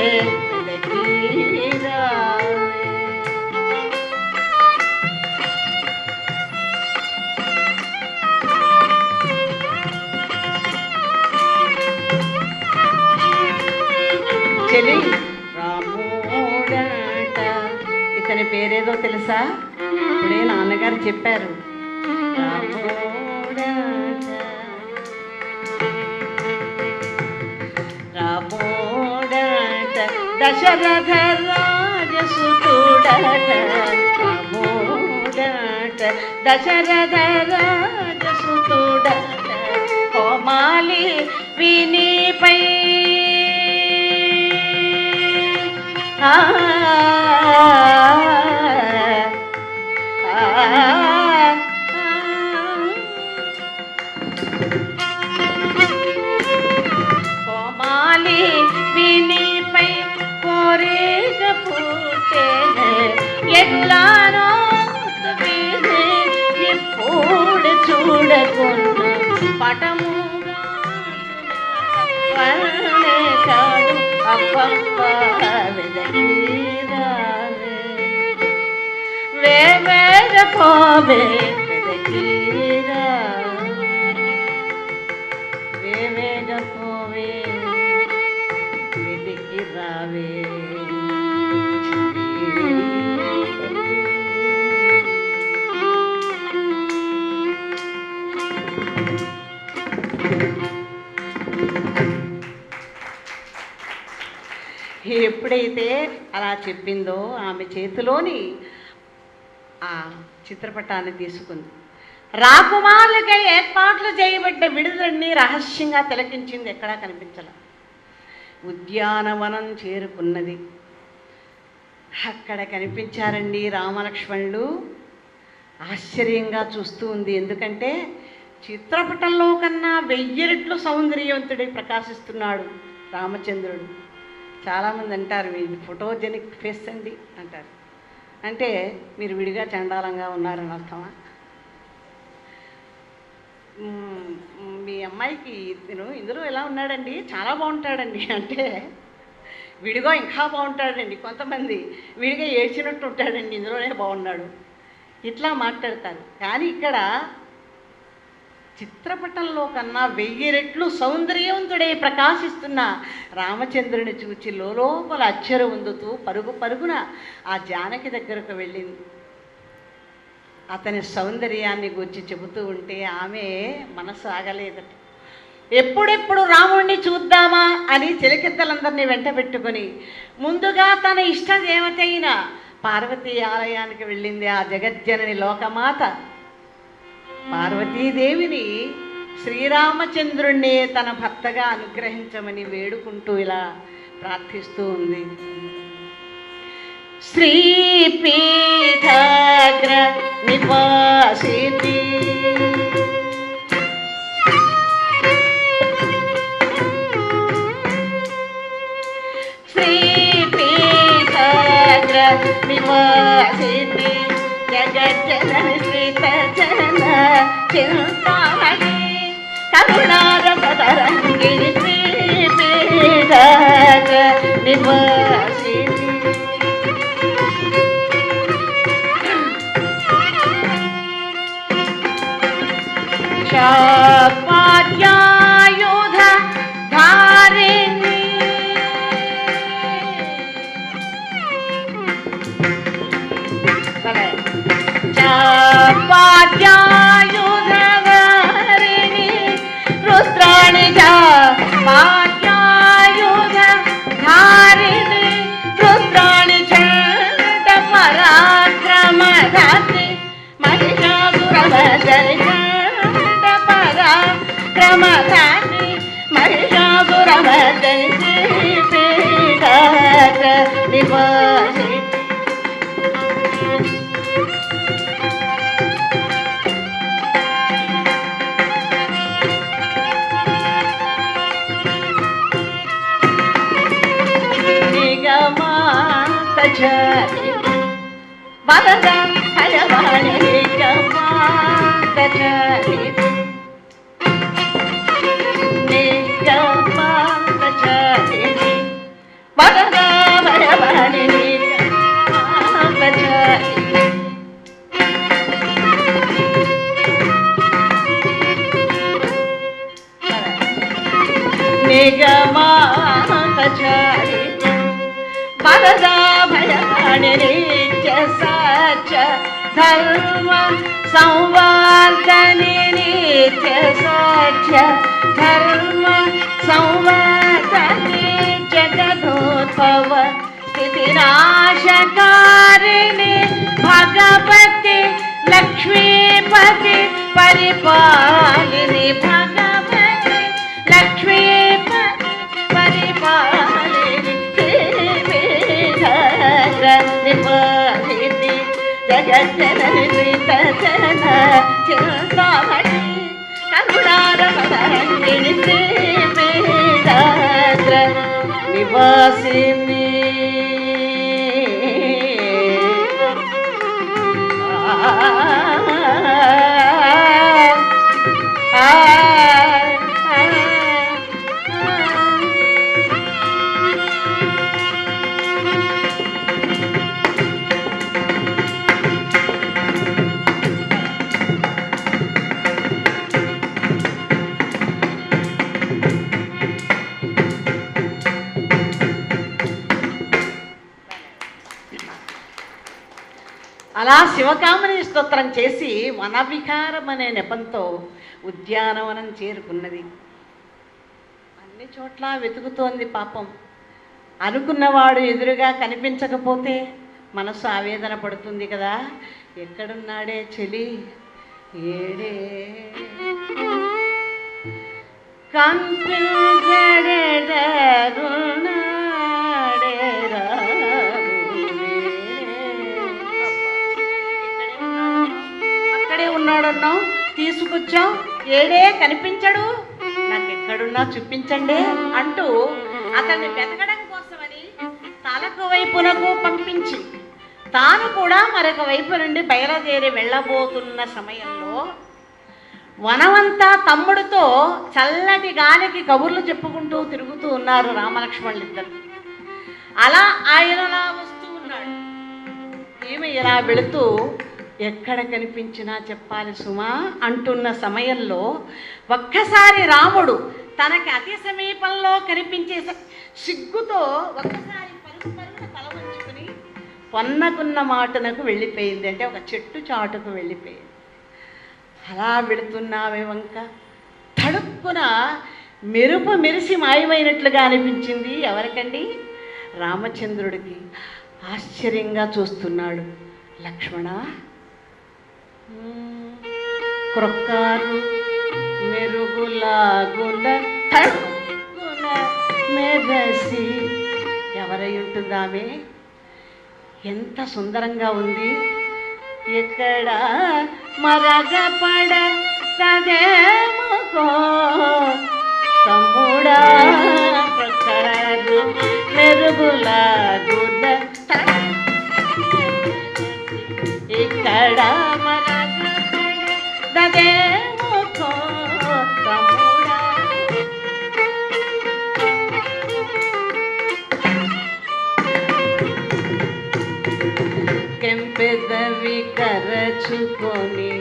చెలి. రాముడట ఇతని పేరేదో తెలుసా? ఇప్పుడే నాన్నగారు చెప్పారు. రాముడట రాముడట దశరథ రాజసుతుడట. రాముడట దశరథ రాజసుతుడట. కోమాలి వినిపై కోమాలి వినిపై కోరిక పుట్టెను. ఎట్లానో ఎప్పుడు చూడకుండా పటముగా కాడు అప్పప్ప వేగపోవే వెదకీరా. వేగపోవే వెదకి రావే. ఎప్పుడైతే అలా చెప్పిందో ఆమె చేతిలోని ఆ చిత్రపటాన్ని తీసుకుంది. రాకుమారులకై ఏర్పాట్లు చేయబడ్డ విడుదలన్నీ రహస్యంగా తిలకించింది. ఎక్కడా కనిపించలే. ఉద్యానవనం చేరుకున్నది. అక్కడ కనిపించారండి రామలక్ష్మణులు. ఆశ్చర్యంగా చూస్తూ ఉంది. ఎందుకంటే చిత్రపటంలో కన్నా 1000 రెట్లు సౌందర్యవంతుడై ప్రకాశిస్తున్నాడు రామచంద్రుడు. చాలామంది అంటారు ఇది ఫోటోజెనిక్ ఫేస్ అండి అంటారు. అంటే మీరు విడిగా చండాలంగా ఉన్నారని అర్థమా? మీ అమ్మాయికి ఇందులో ఎలా ఉన్నాడండి, చాలా బాగుంటాడండి అంటే విడిగా ఇంకా బాగుంటాడండి. కొంతమంది విడిగా ఏడ్చినట్టు ఉంటాడండి, ఇందులోనే బాగున్నాడు, ఇట్లా మాట్లాడతారు. కానీ ఇక్కడ చిత్రపటంలో కన్నా 1000 రెట్లు సౌందర్యవంతుడై ప్రకాశిస్తున్న రామచంద్రుని చూచి లోపల అచ్చరు పొందుతూ పరుగు పరుగున ఆ జానకి దగ్గరకు వెళ్ళింది. అతని సౌందర్యాన్ని గురించి చెబుతూ ఉంటే ఆమె మనసు ఆగలేదట. ఎప్పుడెప్పుడు రాముణ్ణి చూద్దామా అని చెలికెత్తలందరినీ వెంట పెట్టుకొని ముందుగా తన ఇష్ట దేవత అయిన పార్వతీ ఆలయానికి వెళ్ళింది. ఆ జగజ్జనని లోకమాత పార్వతీదేవిని శ్రీరామచంద్రుణ్ణి తన భర్తగా అనుగ్రహించమని వేడుకుంటూ ఇలా ప్రార్థిస్తూ ఉంది. శ్రీపీఠాగ్ర నివాసిని శ్రీపీఠాగ్ర నివాసిని జగజ్జనని శ్రీతజన చింతామణి కరుణారసరంగిణి శ్రీపీఠాగ్ర నివాసిని ధర్మ సంవర్ధని నిత్య సత్య ధర్మ సంవర్ధని జగదోద్భవ స్థితినాశకారిణి భగవతి లక్ష్మీపతి పరిపాలిని భగవతి లక్ష్మీపతి పరిపాలిని జగజ్జనని తన చింతామణి కరుణారమణి శ్రీపీఠాగ్ర నివాసిని అలా శివకామని స్తోత్రం చేసి వనవిహారం అనే నెపంతో ఉద్యానవనం చేరుకున్నది. అన్ని చోట్ల వెతుకుతోంది పాపం. అనుకున్నవాడు ఎదురుగా కనిపించకపోతే మనసు ఆవేదన పడుతుంది కదా. ఎక్కడున్నాడే చెలి ఏడే అక్కడే ఉన్నాడన్నావు, తీసుకొచ్చాం, ఏడే కనిపించడు, నాకెక్కడున్నా చూపించండి అంటూ అతన్ని వెతకడం కోసమని తలకు వైపునకు పంపించి తాను కూడా మరొక వైపు నుండి బయలుదేరి వెళ్ళబోతున్న సమయంలో వనమంతా తమ్ముడితో చల్లటి గాలికి కబుర్లు చెప్పుకుంటూ తిరుగుతూ ఉన్నారు రామలక్ష్మణులిద్దరు. అలా ఆయనలా వస్తూ ఉన్నాడు. ఈమె ఇలా వెళుతూ ఎక్కడ కనిపించినా చెప్పాలి సుమా అంటున్న సమయంలో ఒక్కసారి రాముడు తనకి అతి సమీపంలో కనిపించే సిగ్గుతో ఒక్కసారి పరుగు పరుగున తల వంచుకుని పొన్నకున్న మాటనకు వెళ్ళిపోయింది. అంటే ఒక చెట్టు చాటుకు వెళ్ళిపోయింది. అలా వెళుతున్నావే వంక తడుక్కున మెరుపు మెరిసి మాయమైనట్లుగా అనిపించింది. ఎవరికండి? రామచంద్రుడికి. ఆశ్చర్యంగా చూస్తున్నాడు. లక్ష్మణ, క్రొక్కారు మెరుగులాగున తడుక్కున మెరసి ఎవరై ఉంటుందామే? ఎంత సుందరంగా ఉంది. ఎక్కడ మరగపడ తదేముకో తమ్ముడా, ప్రకారు మెరుగులాగున ఇక్కడ మరగపడ తదేముకో తమ్ముడా. కెంపెదవి కరచుకొని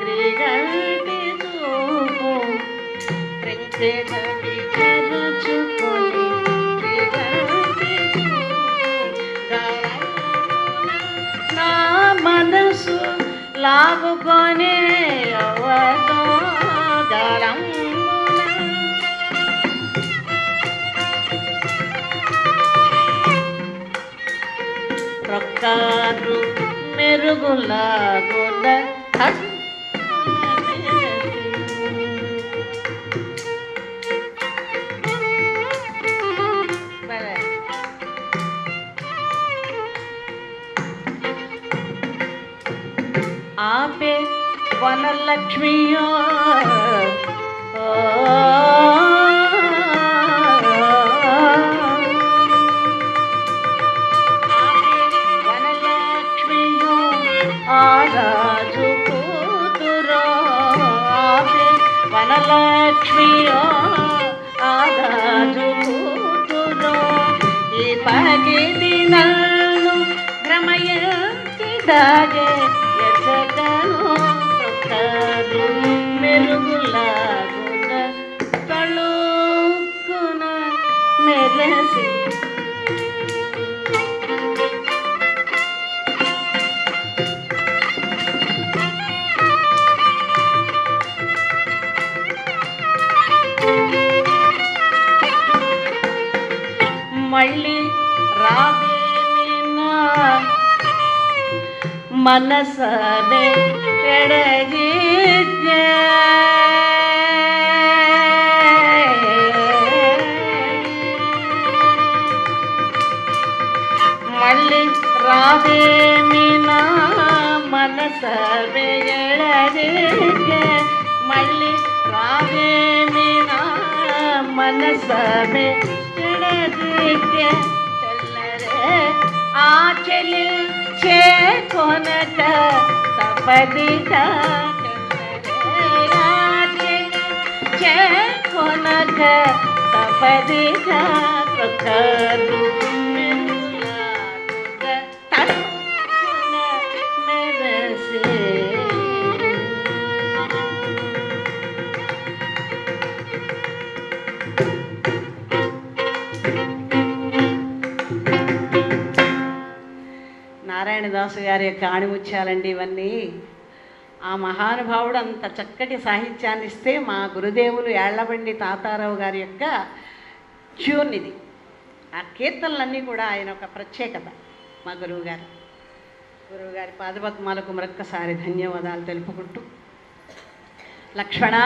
క్రీగంటి చూపు, క్రించెదవి కరచుకొని క్రీగంటి చూపు, నా మనసు లాగుకొని అవతో గరమున ప్రకారు మెరుగులాగున ఆపే వనలక్ష్మియో వనలక్ష్మియో ఆరాజు కూతురో ఆపే వనలక్ష్మియో ఆరాజు కూతురో ఈ పగిది నన్ను భ్రమయంతిదాగే ఎచ్చటను తొక్కరు మెరుగులాగున కళుక్కున మెరసి మళ్ళీ రాదేమినా మనసమే ఎడగిద్దే మళ్ళీ రాదేమినా మనసమే ఎడగిద్దే మళ్ళీ రాదేమినా మనసమే ఎడగిద్దే చల్లరే ఆ చెలి చేకొనక తపదిక చేకొనక తపదిక ప్రకారు మెరసే నారాయణదాసు గారి యొక్క ఆణిముత్యాలండి ఇవన్నీ. ఆ మహానుభావుడు అంత చక్కటి సాహిత్యాన్ని ఇస్తే మా గురుదేవులు యాళ్లబండి తాతారావు గారి యొక్క ట్యూన్ ఇది. ఆ కీర్తనలన్నీ కూడా ఆయన ఒక ప్రత్యేకత. మా గురువుగారి పాదపద్మాలకు మరొక్కసారి ధన్యవాదాలు తెలుపుకుంటూ, లక్ష్మణ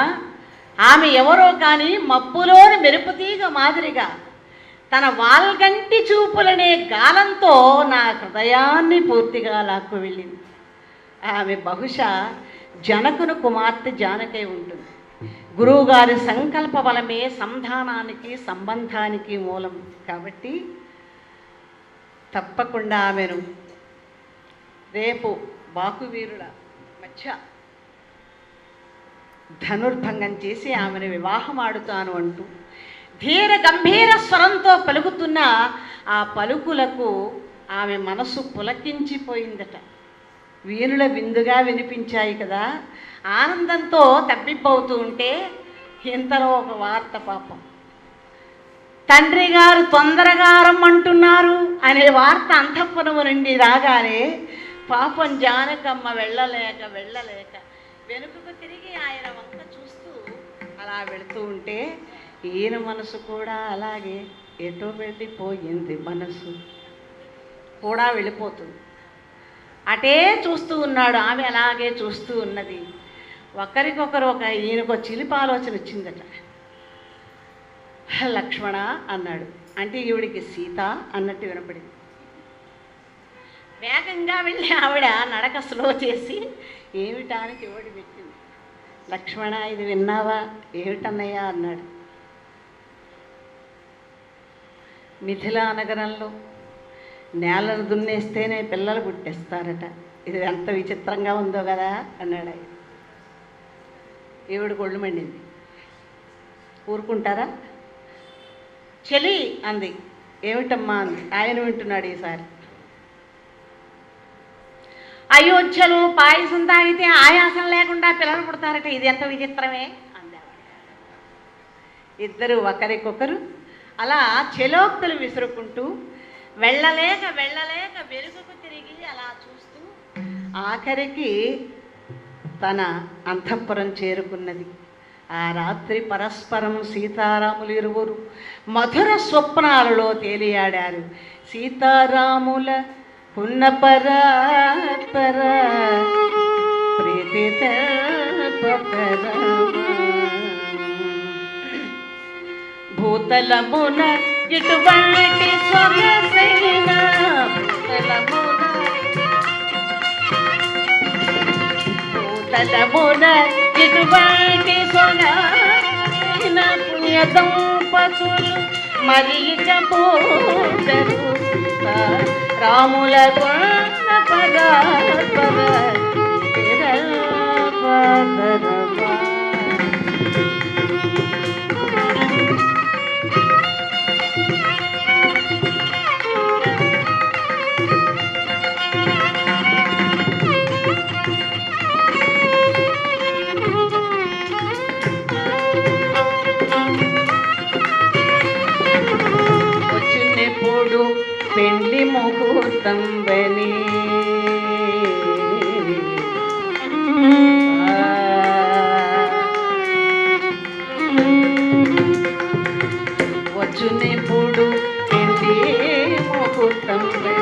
ఆమె ఎవరో కానీ మబ్బులోని మెరుపుతీగ మాదిరిగా తన వాల్గంటి చూపులనే గాలంతో నా హృదయాన్ని పూర్తిగా లాక్కు వెళ్ళింది. ఆమె బహుశా జనకుని కుమార్తె జానకై ఉంటుంది. గురువుగారి సంకల్ప బలమే సంధానానికి సంబంధానికి మూలం కాబట్టి తప్పకుండా ఆమెను రేపు బాకువీరుల మధ్య ధనుర్భంగం చేసి ఆమెను వివాహం ఆడుతాను అంటూ ధీర గంభీర స్వరంతో పలుకుతున్న ఆ పలుకులకు ఆమె మనసు పులకించిపోయిందట. వీరుల విందుగా వినిపించాయి కదా. ఆనందంతో తప్పిపోతూ ఉంటే ఇంతలో ఒక వార్త, పాపం తండ్రి గారు తొందరగా రమ్మంటున్నారు అనే వార్త అంతఃపురము నుండి రాగానే పాపం జానకమ్మ వెళ్ళలేక వెనుకకు తిరిగి ఆయన వంక చూస్తూ అలా వెళుతూ ఉంటే ఈయన మనసు కూడా అలాగే ఎటో వెళ్ళిపోయింది. మనసు కూడా వెళ్ళిపోతుంది. అటే చూస్తూ ఉన్నాడు, ఆమె అలాగే చూస్తూ ఉన్నది. ఒకరికొకరు ఈయనకు చిలిపి ఆలోచన వచ్చిందట. లక్ష్మణ అన్నాడు. అంటే ఈవిడికి సీత అన్నట్టు వినపడింది. వేగంగా వెళ్ళి ఆవిడ నడక స్లో చేసి ఏమిటానికి ఓడి పెట్టింది. లక్ష్మణ ఇది విన్నావా? ఏమిటన్నయ్యా అన్నాడు. మిథిలా నగరంలో నేలను దున్నేస్తేనే పిల్లలు పుట్టేస్తారట. ఇది ఎంత విచిత్రంగా ఉందో కదా అన్నాడు ఆయన. ఈవిడ కొళ్ళు మండింది. ఊరుకుంటారా? చెలి అంది. ఏమిటమ్మా అంది. ఆయన వింటున్నాడు ఈసారి. అయోధ్యలో పాయసం తాగితే ఆయాసం లేకుండా పిల్లలు పుడతారట. ఇది ఎంత విచిత్రమే అంది. ఇద్దరు ఒకరికొకరు అలా చెలోక్తులు విసురుకుంటూ వెళ్ళలేక వెనుకకు తిరిగి అలా చూస్తూ ఆఖరికి తన అంతఃపురం చేరుకున్నది. ఆ రాత్రి పరస్పరం సీతారాములు ఇరువురు మధుర స్వప్నాలలో తేలియాడారు. సీతారాముల పున్నపర ప్రీతి భూతలమున ఇటువంటి సొగసైన భూతలమున తలమున ఇటువంటి సొగైన పుణ్య దంపతులు మరి ఇక పోదరు రాముల కొన్న పరాత్పర వచ్చినప్పుడు పెండ్లి ముహూర్తం బని వచ్చునెప్పుడు పెండ్లి ముహూర్తం బని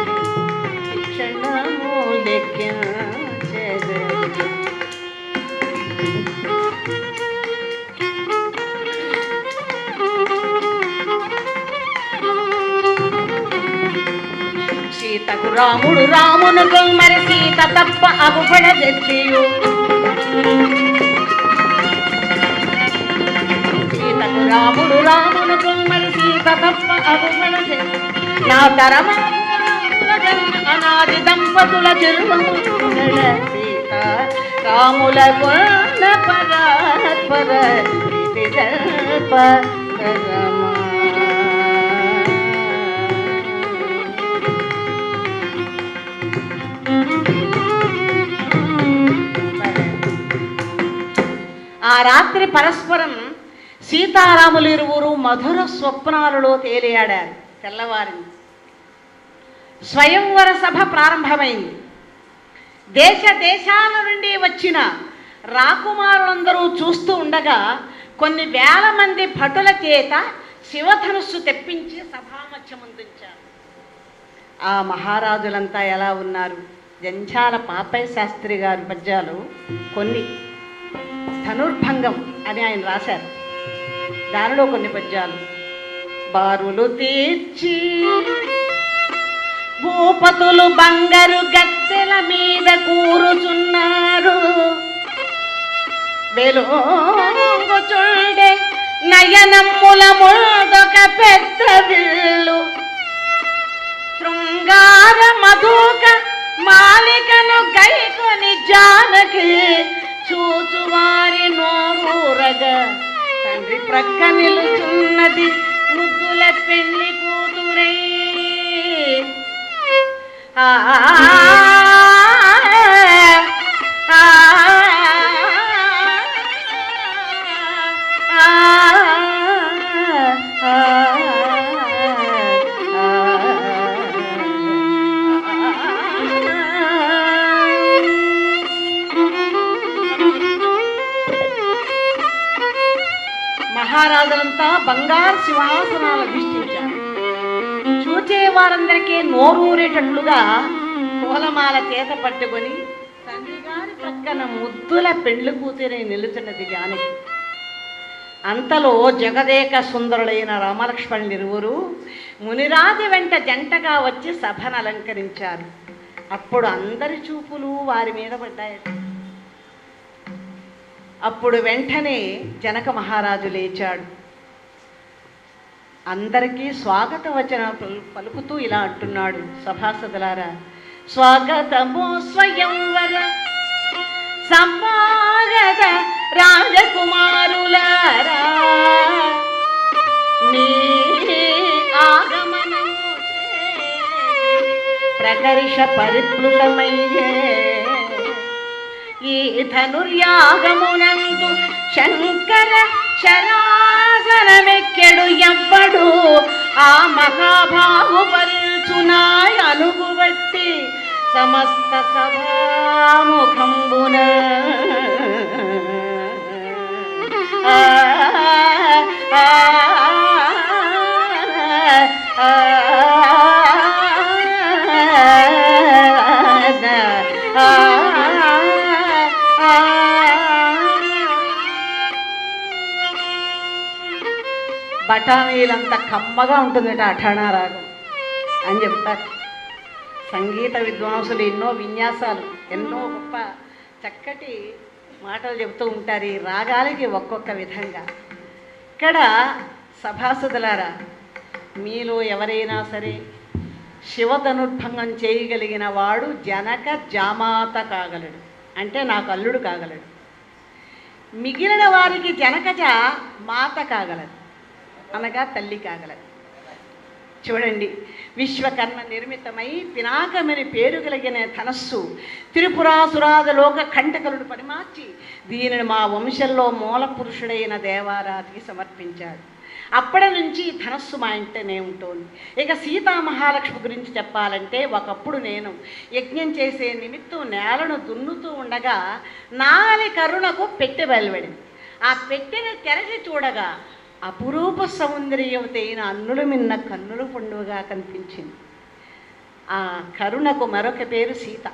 క్షణము లెక్కించెదరు సీతకు రాముడు రామునకు మరి సీత తప్ప అగుపడదెత్తియు సీతకు రాముడు రామునకు మరి సీత తప్ప అగుపడదెత్తి నా తరమ అనాది దంపతుల చిరువముల సీత రాముల కొన్న పరాత్పర పరమా ఆ రాత్రి పరస్పరం సీతారాములు ఇరువురు మధుర స్వప్నాలలో తేలియాడారు. తెల్లవారింది. స్వయంవర సభ ప్రారంభమైంది. దేశ దేశాల నుండి వచ్చిన రాకుమారులందరూ చూస్తూ ఉండగా కొన్ని వేల మంది భటుల చేత శివధనుస్సు తెప్పించి సభామధ్యముందుంచారు. ఆ మహారాజులంతా ఎలా ఉన్నారు? జంఝాల పాపయ్య శాస్త్రి గారి పద్యాలు కొన్ని ధనుర్భంగం అని ఆయన రాశారు. దానిలో కొన్ని పద్యాలు. బారులు తీర్చి భూపతులు బంగారు గద్దెల మీద కూరుచున్నారు. వెలుగు చూడే నయనమ్ముల ముదొక పెద్ద విల్లు శృంగార మధుక మాలికను గైకొని జానకి చూచువారి నోరూరగా తండ్రి ప్రక్క నిలుచున్నది ముద్దుల పెళ్లి కూతురై. మహారాజులంతా బంగారు సింహాసనాలు అధిష్ఠించారు. చూచేవారందరికీ నోరూరేటట్లుగా పూలమాల చేత పట్టుకొని తండ్రి గారి ప్రక్కన ముద్దుల పెండ్లి కూతురై నిలుచున్నది జానకి. అంతలో జగదేక సుందరులైన రామలక్ష్మణులు ఇరువురు మునిరాజు వెంట జంటగా వచ్చి సభను అలంకరించారు. అప్పుడు అందరి చూపులు వారి మీద పడ్డాయి. అప్పుడు వెంటనే జనక మహారాజు లేచాడు. అందరికీ స్వాగత వచన పలుకుతూ ఇలా అంటున్నాడు. సభాసదులారా, స్వాగతము స్వయంవర సమాగత రాజకుమారులారా, మీ ఆగమనము ప్రకర్ష పరిప్లుతమయ్యే ఈ ధనుర్యాగమునందు శంకర శరాసనమెక్కెడు ఎవ్వడు ఆ మహాబాహుపరుచునాయ అనుగుబట్టి సమస్త సభాముఖంబున బఠానీలంత కమ్మగా ఉంటుందట అఠాణా రాగం అని చెప్తారు. సంగీత విద్వాంసులు ఎన్నో విన్యాసాలు, ఎన్నో గొప్ప చక్కటి మాటలు చెబుతూ ఉంటారు. ఈ రాగాలకి ఒక్కొక్క విధంగా. ఇక్కడ సభాసదులారా, మీలో ఎవరైనా సరే శివధనుర్భంగం చేయగలిగిన వాడు జనక జామాత కాగలడు, అంటే నాకు అల్లుడు కాగలడు. మిగిలిన వారికి జనకజ మాత కాగలదు, అనగా తల్లి కాగలదు. చూడండి, విశ్వకర్మ నిర్మితమై పినాకమని పేరు కలిగిన ధనస్సు త్రిపురాసురాద లోక కంటకలుడు పరిమార్చి దీనిని మా వంశంలో మూల పురుషుడైన దేవారాధికి సమర్పించాడు. అప్పటి నుంచి ధనస్సు మా ఇంటనే ఉంటుంది. ఇక సీతామహాలక్ష్మి గురించి చెప్పాలంటే, ఒకప్పుడు నేను యజ్ఞం చేసే నిమిత్తం నేలను దున్నుతూ ఉండగా నాలి కరుణకు పెట్టె బయలుపడింది. ఆ పెట్టెని తెరచి చూడగా అపురూప సౌందర్యవతైన అన్నులు మిన్న కన్నుల పండుగగా కనిపించింది. ఆ కరుణకు మరొక పేరు సీత.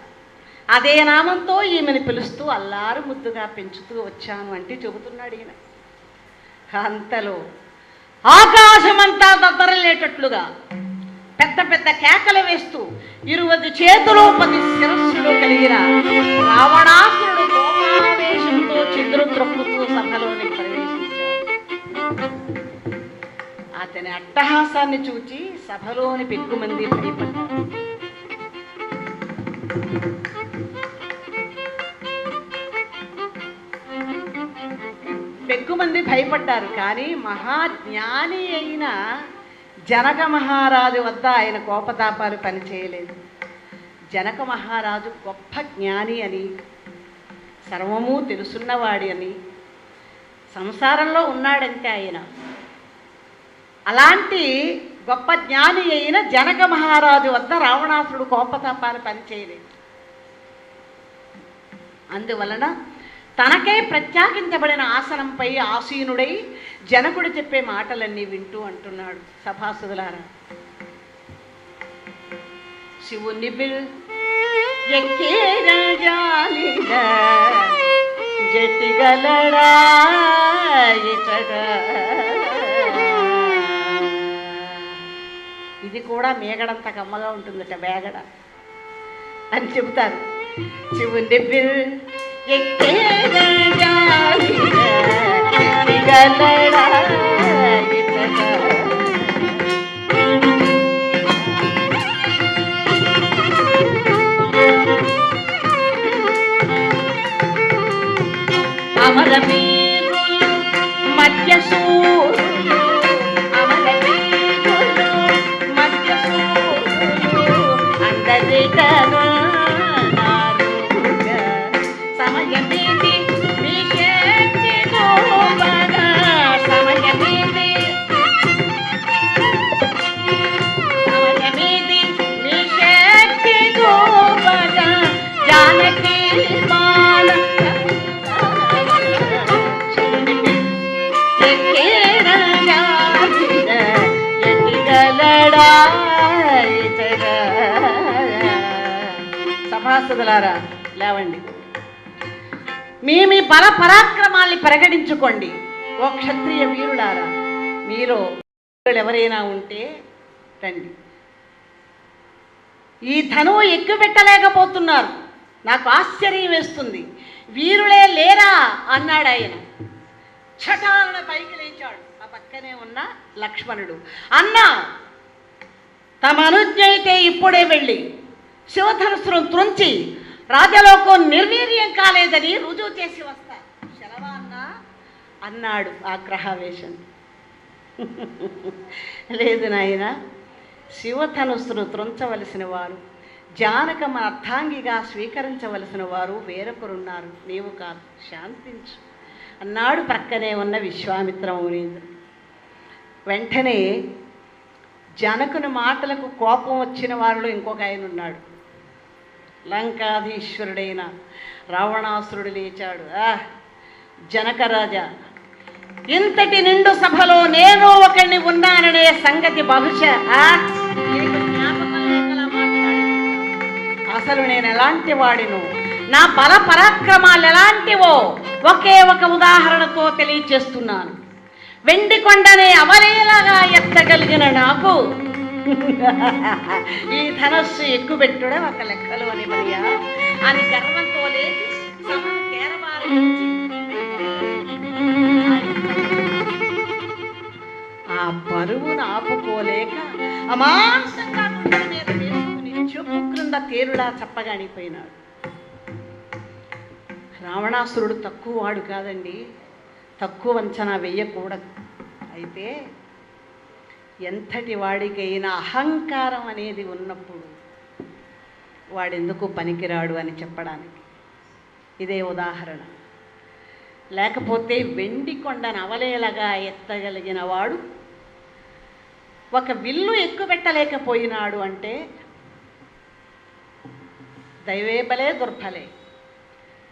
అదే నామంతో ఈమెను పిలుస్తూ అల్లారు ముద్దుగా పెంచుతూ వచ్చాను అంటే చెబుతున్నాడు ఈయన. అంతలో ఆకాశమంతా దద్దరలేటట్లుగా పెద్ద పెద్ద కేకలు వేస్తూ 20 చేతులు 10 శిరస్సులు కలిగిన రావణాసురుడు కోపావేశంతో చిగురు త్రొక్కుతూ సభలోని ప్రవేశించాడు. అతని అట్టహాసాన్ని చూచి సభలోని పెక్కుమంది భయపడ్డారు. పెక్కుమంది భయపడ్డారు. కానీ మహాజ్ఞాని అయిన జనక మహారాజు వద్ద ఆయన కోపతాపాలు పనిచేయలేదు. జనక మహారాజు గొప్ప జ్ఞాని అని, సర్వము తెలుసున్నవాడి అని, సంసారంలో ఉన్నాడంటే ఆయన. అలాంటి గొప్ప జ్ఞాని అయిన జనక మహారాజు వద్ద రావణాసురుడు కోపతాపాలు పనిచేయలేదు. అందువలన తనకై ప్రత్యేకించబడిన ఆసనంపై ఆసీనుడై జనకుడు చెప్పే మాటలన్నీ వింటూ అంటున్నాడు. సభాసదులారా, శివుని జటిగలడా ఇది కూడా మేగడంత కమ్మగా ఉంటుందట, వేగడ అని చెబుతారు. శివుని అమరవీరులు మధ్యసూరులు, అమరవీరులు మధ్యసూరులు అందరికను సమయమేది మీ శక్తి గోపగా, సమయమేది మీ శక్తి గోపగా, జానకి మాల సభాసదులారా లేవండి, మీ బల పరాక్రమాల్ని ప్రకటించుకోండి. ఓ క్షత్రియ వీరులారా, మీరు ఎవరైనా ఉంటే రండి. ఈ ధనువు ఎక్కుపెట్టలేకపోతున్నారు, నాకు ఆశ్చర్యం వేస్తుంది. వీరులే లేరా అన్నాడు ఆయన. చటాలన పైకి లేచాడు. ఆ పక్కనే ఉన్న లక్ష్మణుడు, అన్నా తమ అనుజ్ఞ అయితే ఇప్పుడే వెళ్ళి శివధనుస్సును త్రుంచి రాజలోకం నిర్వీర్యం కాలేదని రుజువు చేసి వస్తా. శరవా అన్నా అన్నాడు ఆగ్రహావేశం. లేదు నాయన, శివధనుస్సును త్రుంచవలసిన వారు, జానకమ్మ అర్థాంగిగా స్వీకరించవలసిన వారు వేరొకరున్నారు, నీవు కాదు, శాంతించు అన్నాడు ప్రక్కనే ఉన్న విశ్వామిత్ర మునీంద్రుడు. వెంటనే జనకుని మాటలకు కోపం వచ్చిన వారిలో ఇంకొక ఆయన ఉన్నాడు. లంకాధీశ్వరుడైన రావణాసురుడు లేచాడు. జనకరాజా, ఇంతటి నిండు సభలో నేను ఒకరిని ఉన్నాననే సంగతి బహుశా జ్ఞాపకం లేకలా మాట్లాడి. అసలు నేను ఎలాంటి వాడిను, నా బల పరాక్రమాలు ఎలాంటివో ఒకే ఒక ఉదాహరణతో తెలియచేస్తున్నాను. వెండి కొండనే అవలేలాగా ఎత్తగలిగిన నాకు ఈ ధనస్సు ఎక్కుపెట్టుడే ఒక లెక్కలు అని మరియా అని గర్వంతో లేచి సభను కేరవారు ఆ బరువును ఆపుకోలేక అమాంతంగా గుండెల మీద వేసుకుని చెప్పు క్రింద తేరులా చప్పగానిపోయినాడు. రావణాసురుడు తక్కువ వాడు కాదండి, తక్కువ అంచనా వెయ్యకూడదు. అయితే ఎంతటి వాడికైనా అహంకారం అనేది ఉన్నప్పుడు వాడెందుకు పనికిరాడు అని చెప్పడానికి ఇదే ఉదాహరణ. లేకపోతే వెండి కొండను అవలేలగా ఎత్తగలిగిన వాడు ఒక విల్లు ఎక్కుపెట్టలేకపోయినాడు అంటే దైవేబలే దుర్బలే.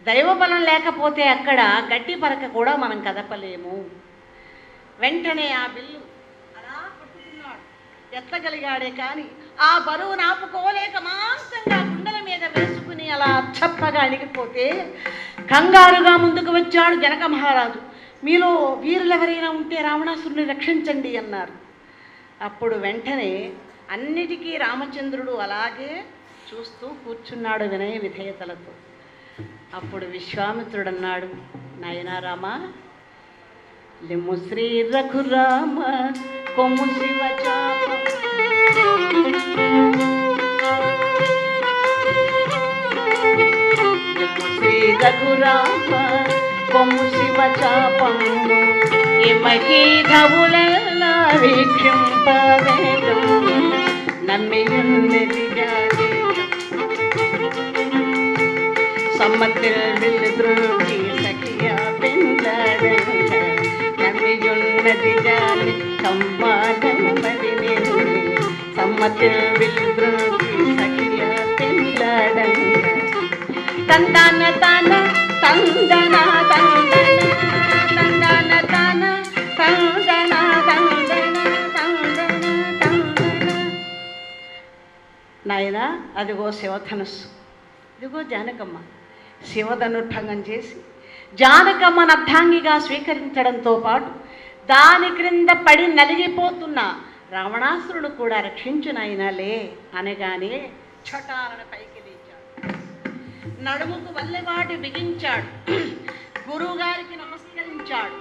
దైవబలం లేకపోతే అక్కడ గట్టి పరక కూడా మనం కదపలేము. వెంటనే ఆ బిల్లు అలా పట్టుకున్నాడు, ఎత్తగలిగాడే కానీ ఆ బరువు నాపుకోలేక మాంసంగా గుండెల మీద వేసుకుని అలా చప్పగా అణిగిపోతే కంగారుగా ముందుకు వచ్చాడు జనక మహారాజు. మీలో వీరులెవరైనా ఉంటే రావణాసురుని రక్షించండి అన్నారు. అప్పుడు వెంటనే అన్నిటికీ రామచంద్రుడు అలాగే చూస్తూ కూర్చున్నాడు వినయ విధేయతలతో. అప్పుడు విశ్వామిత్రుడు అన్నాడు, నాయనా రామ, లిమ్ము శ్రీ రఘురామ కొమ్ము శివచాప, శ్రీ రఘురామ కొమ్ము శివచాపము ఇమహీధవులెల్లా వీక్షింపవేడు నమ్మియున్నది సమ్మతిల్ విల్లుద్రోగి సఖియా పెండ్లాడంగ నమ్మియున్నది జాలి సంవాదమది నిన్నే సమ్మతిల్ విల్లుద్రోగి సఖియా పెండ్లాడంగ తందన తన తందన తందన తందన తన తందన తందన తందన తందన. నాయనా, అదిగో శివధనుస్సు, ఇదిగో జానకమ్మ. శివధనుర్భంగం చేసి జానకమ్మను అర్ధాంగిగా స్వీకరించడంతో పాటు దాని క్రింద పడి నలిగిపోతున్న రావణాసురుడు కూడా రక్షించునైనాలే అనగానే చటాలను పైకి లేచాడు, నడుముకు వల్లెవాటి బిగించాడు, గురువుగారికి నమస్కరించాడు,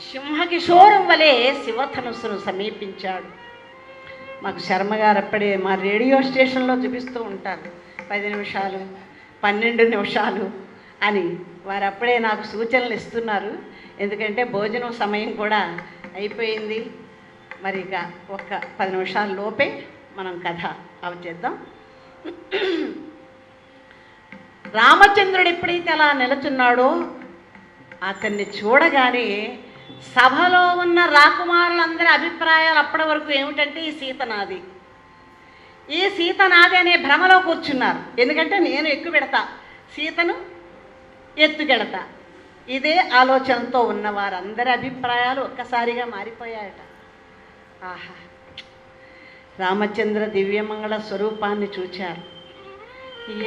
సింహకిశోరం వలె శివధనుస్సును సమీపించాడు. మాకు శర్మగారు అప్పుడే మా రేడియో స్టేషన్లో చూపిస్తూ ఉంటారు 10 నిమిషాలు 12 నిమిషాలు అని. వారు అప్పుడే నాకు సూచనలు ఇస్తున్నారు, ఎందుకంటే భోజనం సమయం కూడా అయిపోయింది. మరి ఇక ఒక్క 10 నిమిషాల లోపే మనం కథ అవచేద్దాం. రామచంద్రుడు ఎప్పుడైతే అలా నిలుచున్నాడో అతన్ని చూడగానే సభలో ఉన్న రాకుమారులందరి అభిప్రాయాలు అప్పటి వరకు ఏమిటంటే ఈ సీత నాది, ఈ సీత నాది అనే భ్రమలో కూర్చున్నారు. ఎందుకంటే నేను ఎక్కువ పెడతా, సీతను ఎత్తుకెడతా, ఇదే ఆలోచనతో ఉన్న వారందరి అభిప్రాయాలు ఒక్కసారిగా మారిపోయాయట. ఆహా, రామచంద్ర దివ్యమంగళ స్వరూపాన్ని చూచారు.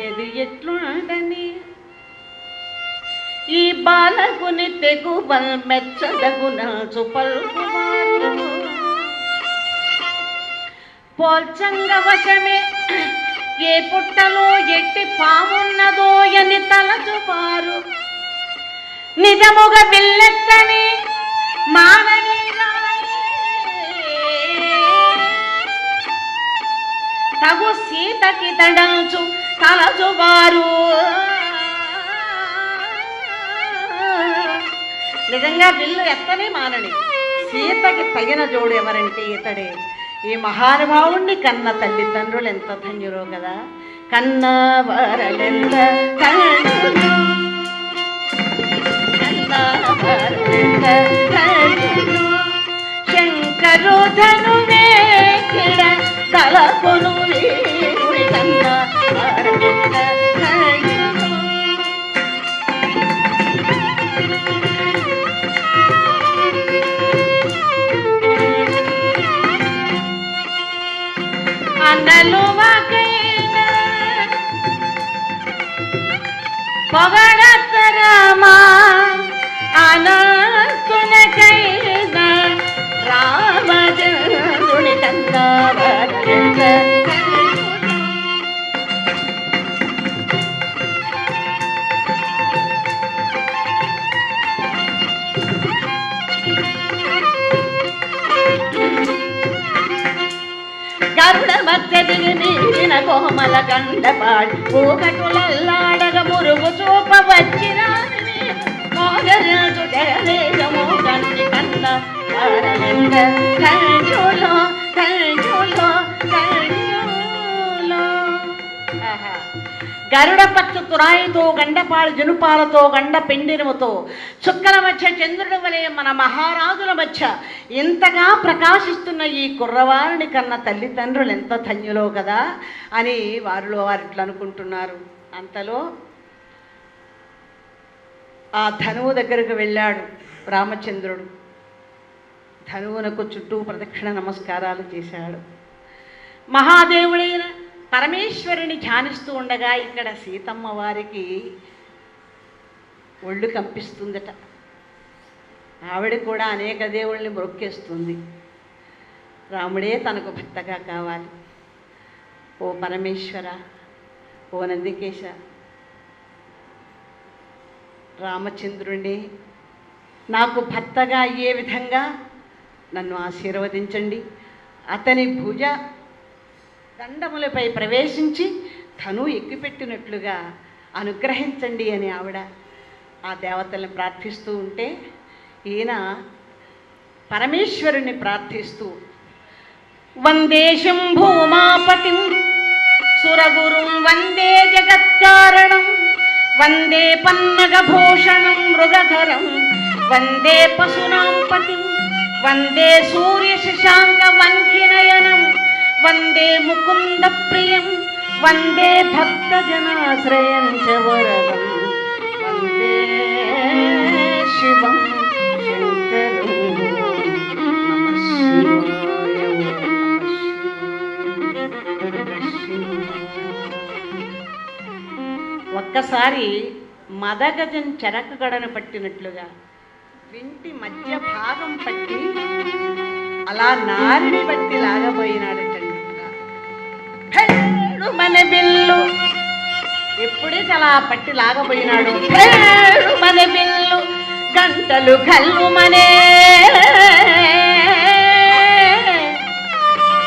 ఏది ఎట్లుండని ఈ బాలకుని తెగుబల్ మెచ్చదగున చుపల్కుమారు పోల్చంగ వశమే ఏ పుట్టలో ఎట్టి పామున్నదో అని తలచుపారు నిజముగా విల్లెత్తని మానని తగు సీతకి తడంచు తలచువారు. నిజంగా విల్లు ఎత్తని మానని సీతకి తగిన జోడు ఎవరంటే ఇతడే. ఈ మహానుభావుణ్ణి కన్న తల్లిదండ్రులు ఎంత ధన్యురో కదా. కన్న వరలెంత శంకరు ధనువే కిడ తలకొను వీరుడి కన్న వరలెంత అనలువకైనా పొగడతరమా అనస్తునకైనా రామచంద్రుని కన్నా వరలెంత మచ్చదిగి మీరిన కోమల గండపాడి ఊకటులల్లాడగ మురుగు చూప వచ్చిన మోగరాజు దేశము కంటి కన్న కంజులో కంజులో కంజులో. గరుడ పక్షు తురాయితో గండపాడు జనుపాలతో గండ పెండినముతో చుక్కల మధ్య చంద్రుడి వలె మన మహారాజుల మధ్య ఇంతగా ప్రకాశిస్తున్న ఈ కుర్రవారిని కన్న తల్లిదండ్రులు ఎంత ధన్యులో కదా అని వారిలో వారిట్లు అనుకుంటున్నారు. అంతలో ఆ ధనువు దగ్గరకు వెళ్ళాడు రామచంద్రుడు. ధనువునకు చుట్టూ ప్రదక్షిణ నమస్కారాలు చేశాడు. మహాదేవుడైన పరమేశ్వరుని ధ్యానిస్తూ ఉండగా ఇక్కడ సీతమ్మ వారికి ఒళ్ళు కంపిస్తుందట. ఆవిడ కూడా అనేక దేవుళ్ళని మొక్కేస్తుంది. రాముడే తనకు భర్తగా కావాలి. ఓ పరమేశ్వర, ఓ నందికేశ, రామచంద్రుణ్ణి నాకు భర్తగా అయ్యే విధంగా నన్ను ఆశీర్వదించండి. అతని భుజ దండములపై ప్రవేశించి ధను ఎక్కిపెట్టినట్లుగా అనుగ్రహించండి అని ఆవిడ ఆ దేవతల్ని ప్రార్థిస్తూ ఉంటే ఈయన పరమేశ్వరుని ప్రార్థిస్తూ వందే శంభూమాపతిం సురగురుం వందే జగత్కారణం వందే పన్నగభూషణం మృగధరం వందే పశూనాం పతిం వందే సూర్య శశాంక వంధ్యనయనం వందే ముకుంద ప్రియం వందే భక్తజనాశ్రయం చ వరదం వందే శివం శంకరం నమః శివాయ నమః శివాయ. ఒక్కసారి మదగజం చెరకగడను పట్టినట్లుగా వింటి మధ్య భాగం పట్టి అలా నారిని బట్టి లాగబోయినాడటండి. మన బిల్లు ఎప్పుడైతే అలా పట్టి లాగబోయినాడు, మన బిల్లు గంటలు కల్లు మనే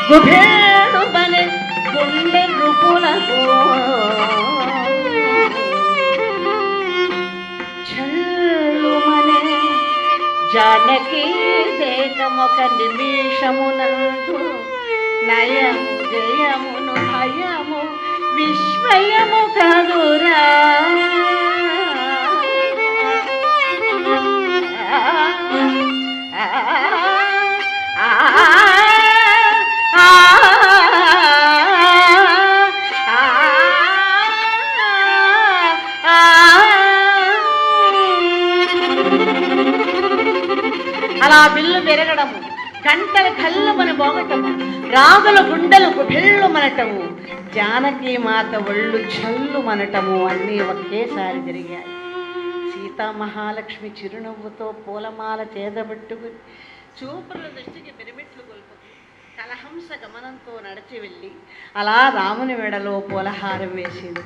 గుభేడు మనే గుండె రూపులకు చల్లు మనే జానకి దేకమొక నిమిషమునందు నయము జయమును భయము విశ్వయము కదురా. అలా బిల్లు పెరగడము, గంటలు కళ్ళమని పోగటము, రాగుల గుండెలకు భిళ్ళు మనటము, జానకి మాత ఒళ్ళు చల్లు మనటము అన్నీ ఒకేసారి జరిగాయి. సీతామహాలక్ష్మి చిరునవ్వుతో పూలమాల చేదబట్టుకుని చూపుల దృష్టికి పిరమిట్లు కొలుపుతూ కలహంస గమనంతో నడిచి వెళ్ళి అలా రాముని మెడలో పూలహారం వేసింది.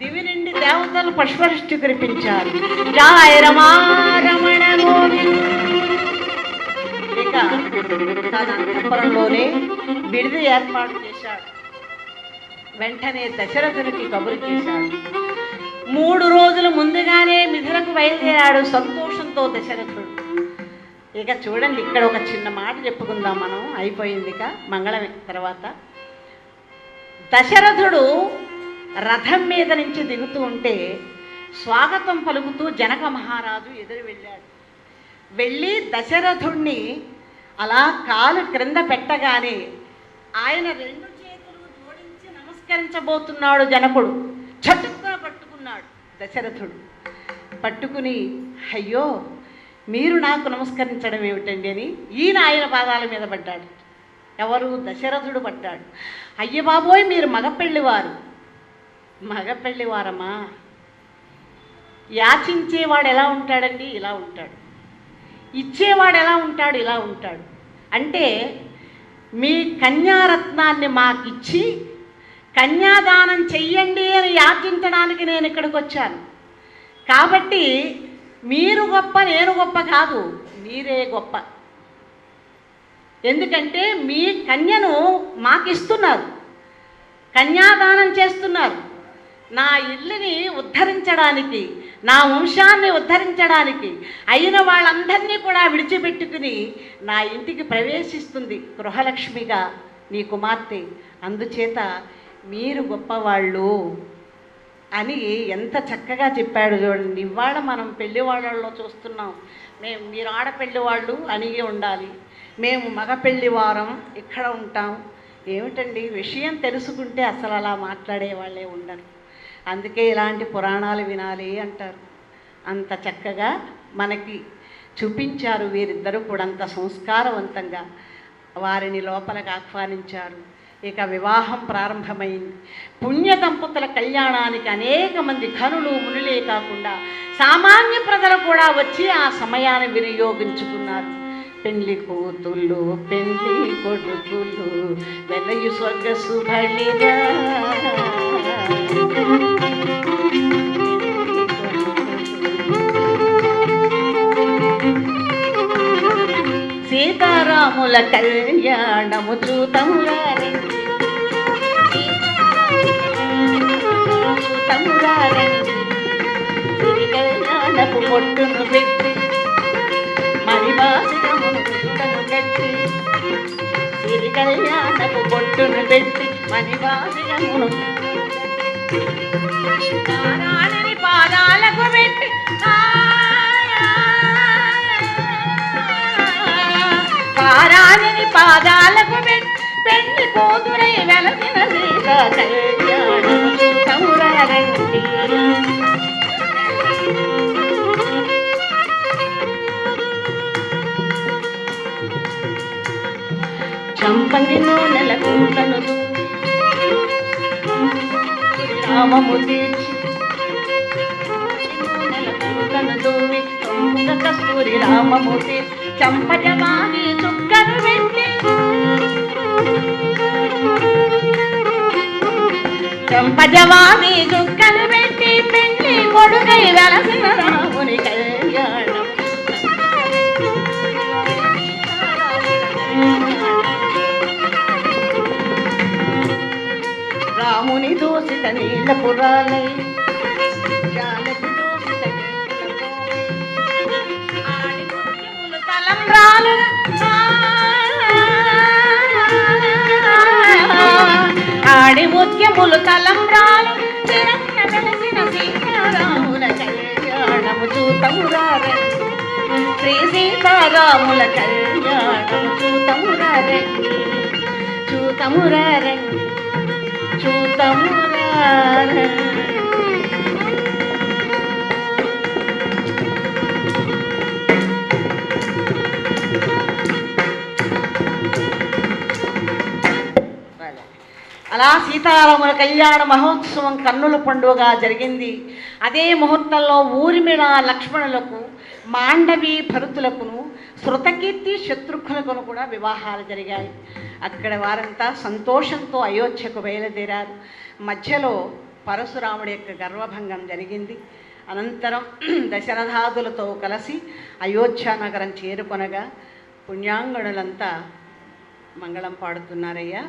దివి నుండి దేవతలు పుష్పవృష్టి కురిపించారు. జయ రమారమణ ఇక తన అంతఃపురంలోనే విడిది ఏర్పాటు చేశాడు. వెంటనే దశరథునికి కబురు చేశాడు. 3 రోజుల ముందుగానే మిథులకు బయలుదేరాడు సంతోషంతో దశరథుడు. ఇక చూడండి, ఇక్కడ ఒక చిన్న మాట చెప్పుకుందాం మనం, అయిపోయింది ఇక మంగళం తర్వాత. దశరథుడు రథం మీద నుంచి దిగుతూ ఉంటే స్వాగతం పలుకుతూ జనక మహారాజు ఎదురు వెళ్ళాడు. వెళ్ళి దశరథుణ్ణి అలా కాలు క్రింద పెట్టగానే ఆయన 2 చేతులు జోడించి నమస్కరించబోతున్నాడు. జనకుడు చటుక్కున పట్టుకున్నాడు. దశరథుడు పట్టుకుని, అయ్యో మీరు నాకు నమస్కరించడం ఏమిటండి అని ఈయన ఆయన పాదాల మీద పడ్డాడు. ఎవరు? దశరథుడు పడ్డాడు. అయ్య బాబోయ్, మీరు మగపెళ్ళివారు. మగపెళ్ళివారమ్మా, యాచించేవాడు ఎలా ఉంటాడండి? ఇలా ఉంటాడు. ఇచ్చేవాడు ఎలా ఉంటాడు? ఇలా ఉంటాడు. అంటే మీ కన్యారత్నాన్ని మాకిచ్చి కన్యాదానం చెయ్యండి అని యాచించడానికి నేను ఇక్కడికి వచ్చాను. కాబట్టి మీరు గొప్ప, నేను గొప్ప కాదు, మీరే గొప్ప. ఎందుకంటే మీ కన్యను మాకిస్తున్నారు. కన్యాదానం చేస్తున్నారు. నా ఇల్లుని ఉద్ధరించడానికి, నా వంశాన్ని ఉద్ధరించడానికి అయిన వాళ్ళందరినీ కూడా విడిచిపెట్టుకుని నా ఇంటికి ప్రవేశిస్తుంది గృహలక్ష్మిగా నీ కుమార్తె. అందుచేత మీరు గొప్పవాళ్ళు అని ఎంత చక్కగా చెప్పాడు చూడండి. ఇవాళ మనం పెళ్లి వాళ్ళలో చూస్తున్నాం, మీరు ఆడపెళ్లి వాళ్ళు అనిగి ఉండాలి, మేము మగ పెళ్లి వారం ఇక్కడ ఉంటాం. ఏమిటండి విషయం తెలుసుకుంటే అసలు అలా మాట్లాడే వాళ్ళే ఉండరు. అందుకే ఇలాంటి పురాణాలు వినాలి అంటారు. అంత చక్కగా మనకి చూపించారు వీరిద్దరూ కూడా, అంత సంస్కారవంతంగా వారిని లోపలికి ఆహ్వానించారు. ఇక వివాహం ప్రారంభమైంది. పుణ్య దంపతుల కళ్యాణానికి అనేక మంది ఘనులు మునులే కాకుండా సామాన్య ప్రజలు కూడా వచ్చి ఆ సమయాన్ని వినియోగించుకున్నారు. పెళ్లి కూతుళ్ళు పెళ్లి కొడుకులు వెలయు స్వర్గసు బలిగా సీతారాముల కళ్యాణము చూతమురారండి, సిరి కళ్యాణపు పొట్టును పెట్టి మణివాసికమును పెట్టి, సిరి కళ్యాణపు పొట్టును పెట్టి మణివాసికమును నారాయణి పాదాలకు పెట్టి పారాణిని పాదాలకు పెళ్లి కూతురై వెలసిన సీత కళ్యాణము చూతమురారండి. చంపని నూనెల కూటను రామము తీర్చి, నూనెల కూటను దూవి కస్తూరి రామము తీర్చి చంపజమాని చుక్కను పెట్టి, చంపజమాని చుక్కను పెట్టి పెళ్లి కొడుకై వెలసిన రాముని కళ్యాణం. రాముని దోసిత నీల పురాలై జానకి దోసిత తలంబ్రాలు ఆడి ముత్యములు తలంబ్రాలు వెలసిన సీతారాముల కళ్యాణము చూతమురారండి, శ్రీ సీతారాముల కళ్యాణము చూతమురారండి, చూతమురారండి, చూతమురారండి. అలా సీతారాముల కళ్యాణ మహోత్సవం కన్నుల పండుగగా జరిగింది. అదే ముహూర్తంలో ఊర్మిళ లక్ష్మణులకు, మాండవి భరతులకును, శృతకీర్తి శత్రుఘ్నులకును కూడా వివాహాలు జరిగాయి. అక్కడ వారంతా సంతోషంతో అయోధ్యకు బయలుదేరారు. మధ్యలో పరశురాముడి యొక్క గర్వభంగం జరిగింది. అనంతరం దశరథాదులతో కలిసి అయోధ్య నగరం చేరుకొనగా పుణ్యాంగణులంతా మంగళం పాడుతున్నారయ్యా.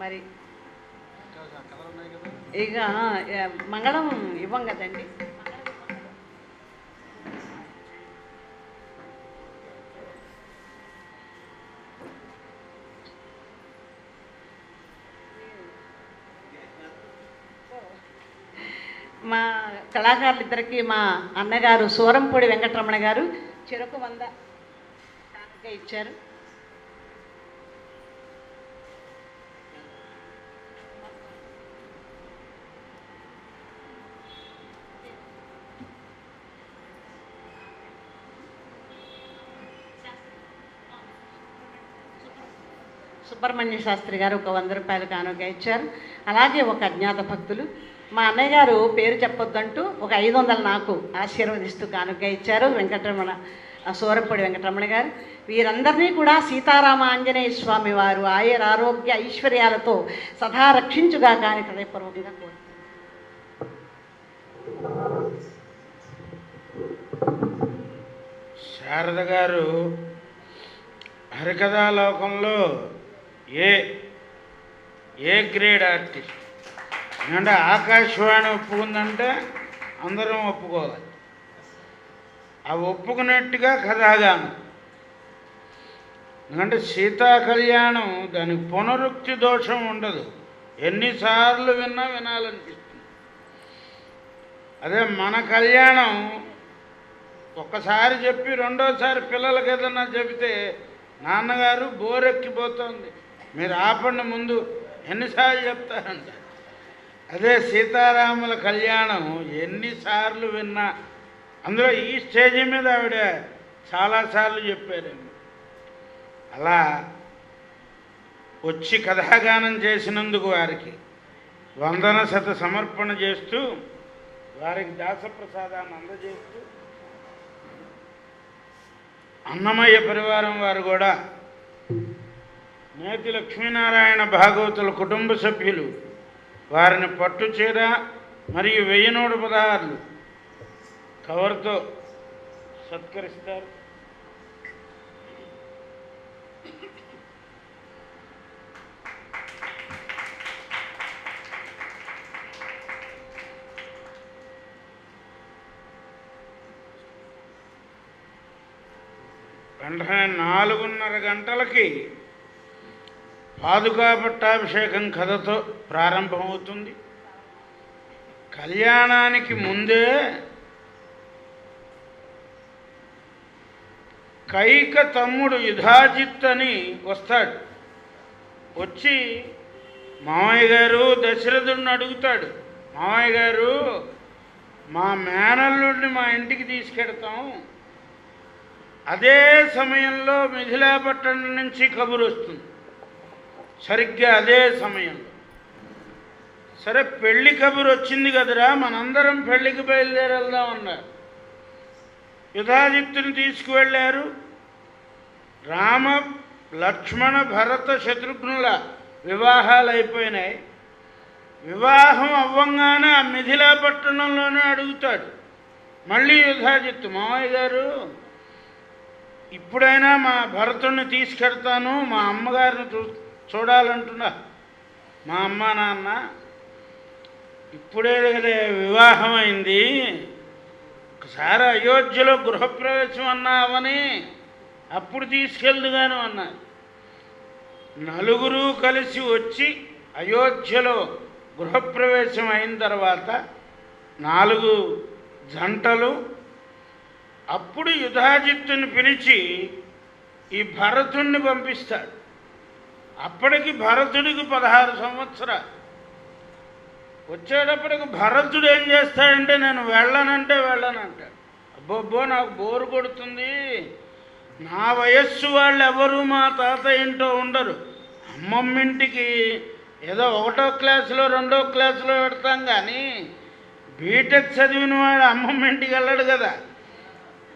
మరి ఇక మంగళం ఇవ్వం కదండి. మా కళాకారులిద్దరికీ మా అన్నగారు సూరంపూడి వెంకటరమణ గారు చెరకు 100 కానుక ఇచ్చారు. సుబ్రహ్మణ్య శాస్త్రి గారు ఒక 100 రూపాయలు కానుక ఇచ్చారు. అలాగే ఒక అజ్ఞాత భక్తులు మా అన్నయ్య గారు పేరు చెప్పొద్దంటూ ఒక 500 నాకు ఆశీర్వదిస్తూ కానుక ఇచ్చారు. వెంకటరమణ సూరంపూడి వెంకటరమణ గారు. వీరందరినీ కూడా సీతారామ ఆంజనేయ స్వామి వారు ఆరోగ్య ఐశ్వర్యాలతో సదా రక్షించుగా కానీ హృదయపూర్వకంగా కోరుతారు. శారద గారు హరికథాలోకంలో ఏ ఏ గ్రేడ్ ఆర్టిస్ట్. ఎందుకంటే ఆకాశవాణి ఒప్పుకుందంటే అందరం ఒప్పుకోవాలి. ఆ ఒప్పుకున్నట్టుగా కథాగానం. ఎందుకంటే సీతా కళ్యాణం దానికి పునరుక్తి దోషం ఉండదు, ఎన్నిసార్లు విన్నా వినాలనిపిస్తుంది. అదే మన కళ్యాణం ఒక్కసారి చెప్పి రెండోసారి పిల్లలకి ఏదన్నా చెబితే నాన్నగారు బోరెక్కిపోతుంది, మీరు ఆపండి ముందు, ఎన్నిసార్లు చెప్తారంట. అదే సీతారాముల కళ్యాణం ఎన్నిసార్లు విన్నా, అందులో ఈ స్టేజ్ మీద ఆవిడ చాలాసార్లు చెప్పారేమో. అలా వచ్చి కథాగానం చేసినందుకు వారికి వందన శత సమర్పణ చేస్తూ, వారికి దాసప్రసాదాన్ని అందజేస్తూ, అన్నమయ్య పరివారం వారు కూడా నేతి లక్ష్మీనారాయణ భాగవతుల కుటుంబ సభ్యులు వారిని పట్టుచీర మరియు 1116 కవర్తో సత్కరిస్తారు. వెంటనే 4:30 గంటలకి పాదుకా పట్టాభిషేకం కథతో ప్రారంభమవుతుంది. కళ్యాణానికి ముందే కైక తమ్ముడు యుధాజిత్ అని వస్తాడు. వచ్చి మామయ్య గారు దశరథుడిని అడుగుతాడు, మామయ్య గారు మా మేనల్లుడిని మా ఇంటికి తీసుకెడతాం. అదే సమయంలో మిథిలాపట్టణం నుంచి కబురు వస్తుంది, సరిగ్గా అదే సమయంలో. సరే పెళ్లి కబురు వచ్చింది కదరా, మనందరం పెళ్లికి బయలుదేరి వెళ్దాం అన్నారు. యుధాజిత్తుని తీసుకువెళ్ళారు. రామ లక్ష్మణ భరత శత్రుఘ్నుల వివాహాలు అయిపోయినాయి. వివాహం అవ్వంగానే ఆ మిథిలాపట్టణంలోనే అడుగుతాడు మళ్ళీ యుధాజిత్తు, మామయ్య గారు ఇప్పుడైనా మా భరతుడిని తీసుకెడతాను, మా అమ్మగారిని చూడాలంటున్నా. మా అమ్మ నాన్న ఇప్పుడే వివాహం అయింది, ఒకసారి అయోధ్యలో గృహప్రవేశం అన్నావని అప్పుడు తీసుకెళ్దుగాను అన్నారు. నలుగురు కలిసి వచ్చి అయోధ్యలో గృహప్రవేశం అయిన తర్వాత 4 జంటలు. అప్పుడు యుధాజిత్తుని పిలిచి ఈ భరతుణ్ణి పంపిస్తాడు. అప్పటికి భరతుడికి 16 సంవత్సరాలు. వచ్చేటప్పటికి భరతుడు ఏం చేస్తాడంటే నేను వెళ్ళనంటాడు. అబ్బో నాకు బోరు కొడుతుంది, నా వయస్సు వాళ్ళు ఎవరు మా తాత ఇంటో ఉండరు, అమ్మమ్మింటికి ఏదో 1వ క్లాసులో 2వ క్లాసులో పెడతాం, కానీ బీటెక్ చదివిన వాడు అమ్మమ్మింటికి వెళ్ళడు కదా.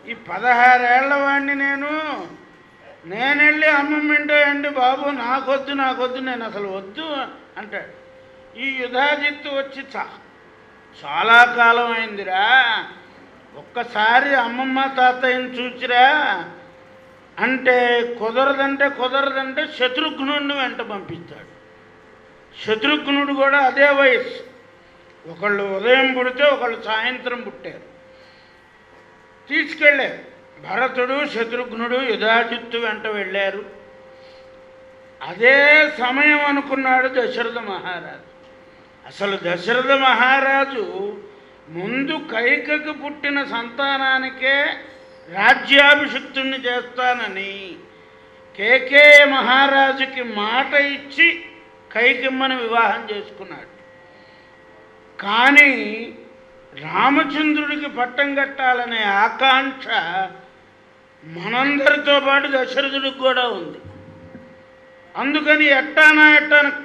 ఈ 16 ఏళ్ల వాడిని నేను వెళ్ళి అమ్మమ్మింటో అండి బాబు నాకొద్దు నేను అసలు వద్దు అంటాడు. ఈ యుధాజిత్తు వచ్చి చాలా కాలం అయిందిరా, ఒక్కసారి అమ్మమ్మ తాతయ్యని చూచిరా అంటే కుదరదంటే శత్రుఘ్నుడిని వెంట పంపిస్తాడు. శత్రుఘ్నుడు కూడా అదే వయస్సు, ఒకళ్ళు ఉదయం పుడితే ఒకళ్ళు సాయంత్రం పుట్టారు. తీసుకెళ్ళారు. భరతుడు శత్రుఘ్నుడు యుధాజిత్తు వెంట వెళ్ళారు. అదే సమయం అనుకున్నాడు దశరథ మహారాజు. అసలు దశరథ మహారాజు ముందు కైకకు పుట్టిన సంతానానికే రాజ్యాభిషిక్తుణ్ణి చేస్తానని కేకేయ మహారాజుకి మాట ఇచ్చి కైకమ్మని వివాహం చేసుకున్నాడు. కానీ రామచంద్రుడికి పట్టం కట్టాలనే ఆకాంక్ష మనందరితో పాటు దశరథుడికి కూడా ఉంది. అందుకని ఎట్టాన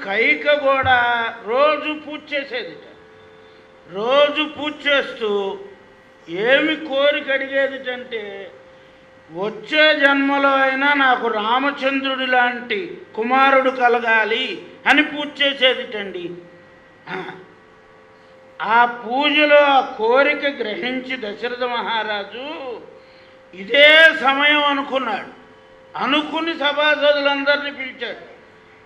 కైక కూడా రోజు పూజ చేసేది. రోజు పూజ చేస్తూ ఏమి కోరిక అడిగేదిటంటే వచ్చే జన్మలో అయినా నాకు రామచంద్రుడి లాంటి కుమారుడు కలగాలి అని పూజ చేసేదిటండి. ఆ పూజలో ఆ కోరిక గ్రహించి దశరథ మహారాజు ఇదే సమయం అనుకున్నాడు. అనుకుని సభాసదులందరినీ పిలిచాడు.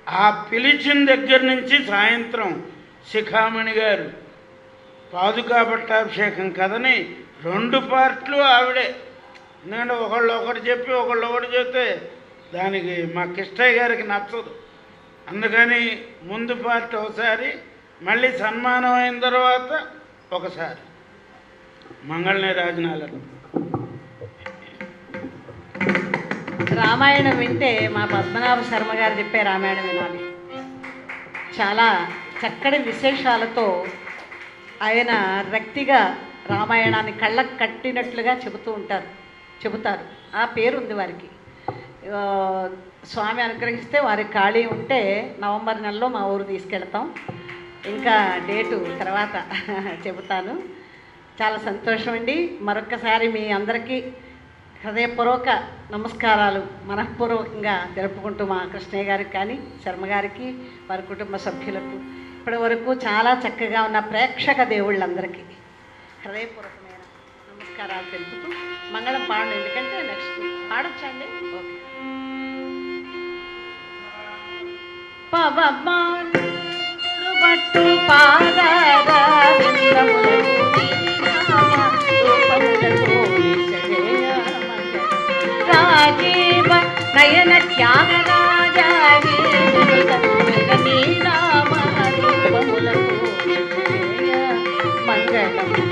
ఆ పిలిచిన దగ్గర నుంచి సాయంత్రం శిఖామణి గారు పాదుకా పట్టాభిషేకం కథని 2 పార్ట్లు ఆవిడే. ఎందుకంటే ఒకళ్ళు ఒకటి చెప్పి ఒకళ్ళు ఒకటి చెప్తే దానికి మా కిష్టయ్య గారికి నచ్చదు. అందుకని ముందు పార్ట్ ఒకసారి, మళ్ళీ సన్మానం అయిన తర్వాత ఒకసారి. మంగళనే రాజనాలను రామాయణం వింటే మా పద్మనాభ శర్మ గారు చెప్పే రామాయణం వినాలి. చాలా చక్కటి విశేషాలతో ఆయన రక్తిగా రామాయణాన్ని కళ్ళకు కట్టినట్లుగా చెబుతారు. ఆ పేరు ఉంది వారికి. స్వామి అనుగ్రహిస్తే వారి ఖాళీ ఉంటే నవంబర్ నెలలో మా ఊరు తీసుకెళ్తాం. ఇంకా డేటు తర్వాత చెబుతాను. చాలా సంతోషం అండి. మరొక్కసారి మీ అందరికీ హృదయపూర్వక నమస్కారాలు మనఃపూర్వకంగా జరుపుకుంటూ మా కృష్ణయ్య గారికి కానీ శర్మ గారికి వారి కుటుంబ సభ్యులకు ఇప్పటి వరకు చాలా చక్కగా ఉన్న ప్రేక్షక దేవుళ్ళందరికీ హృదయపూర్వకమైన నమస్కారాలు తెలుపుతూ మంగళం పాడండి. ఎందుకంటే నెక్స్ట్ పాడొచ్చండి. ఓకే. పట్టు రాజీవ నయన త్యాగరాజీ మంగళం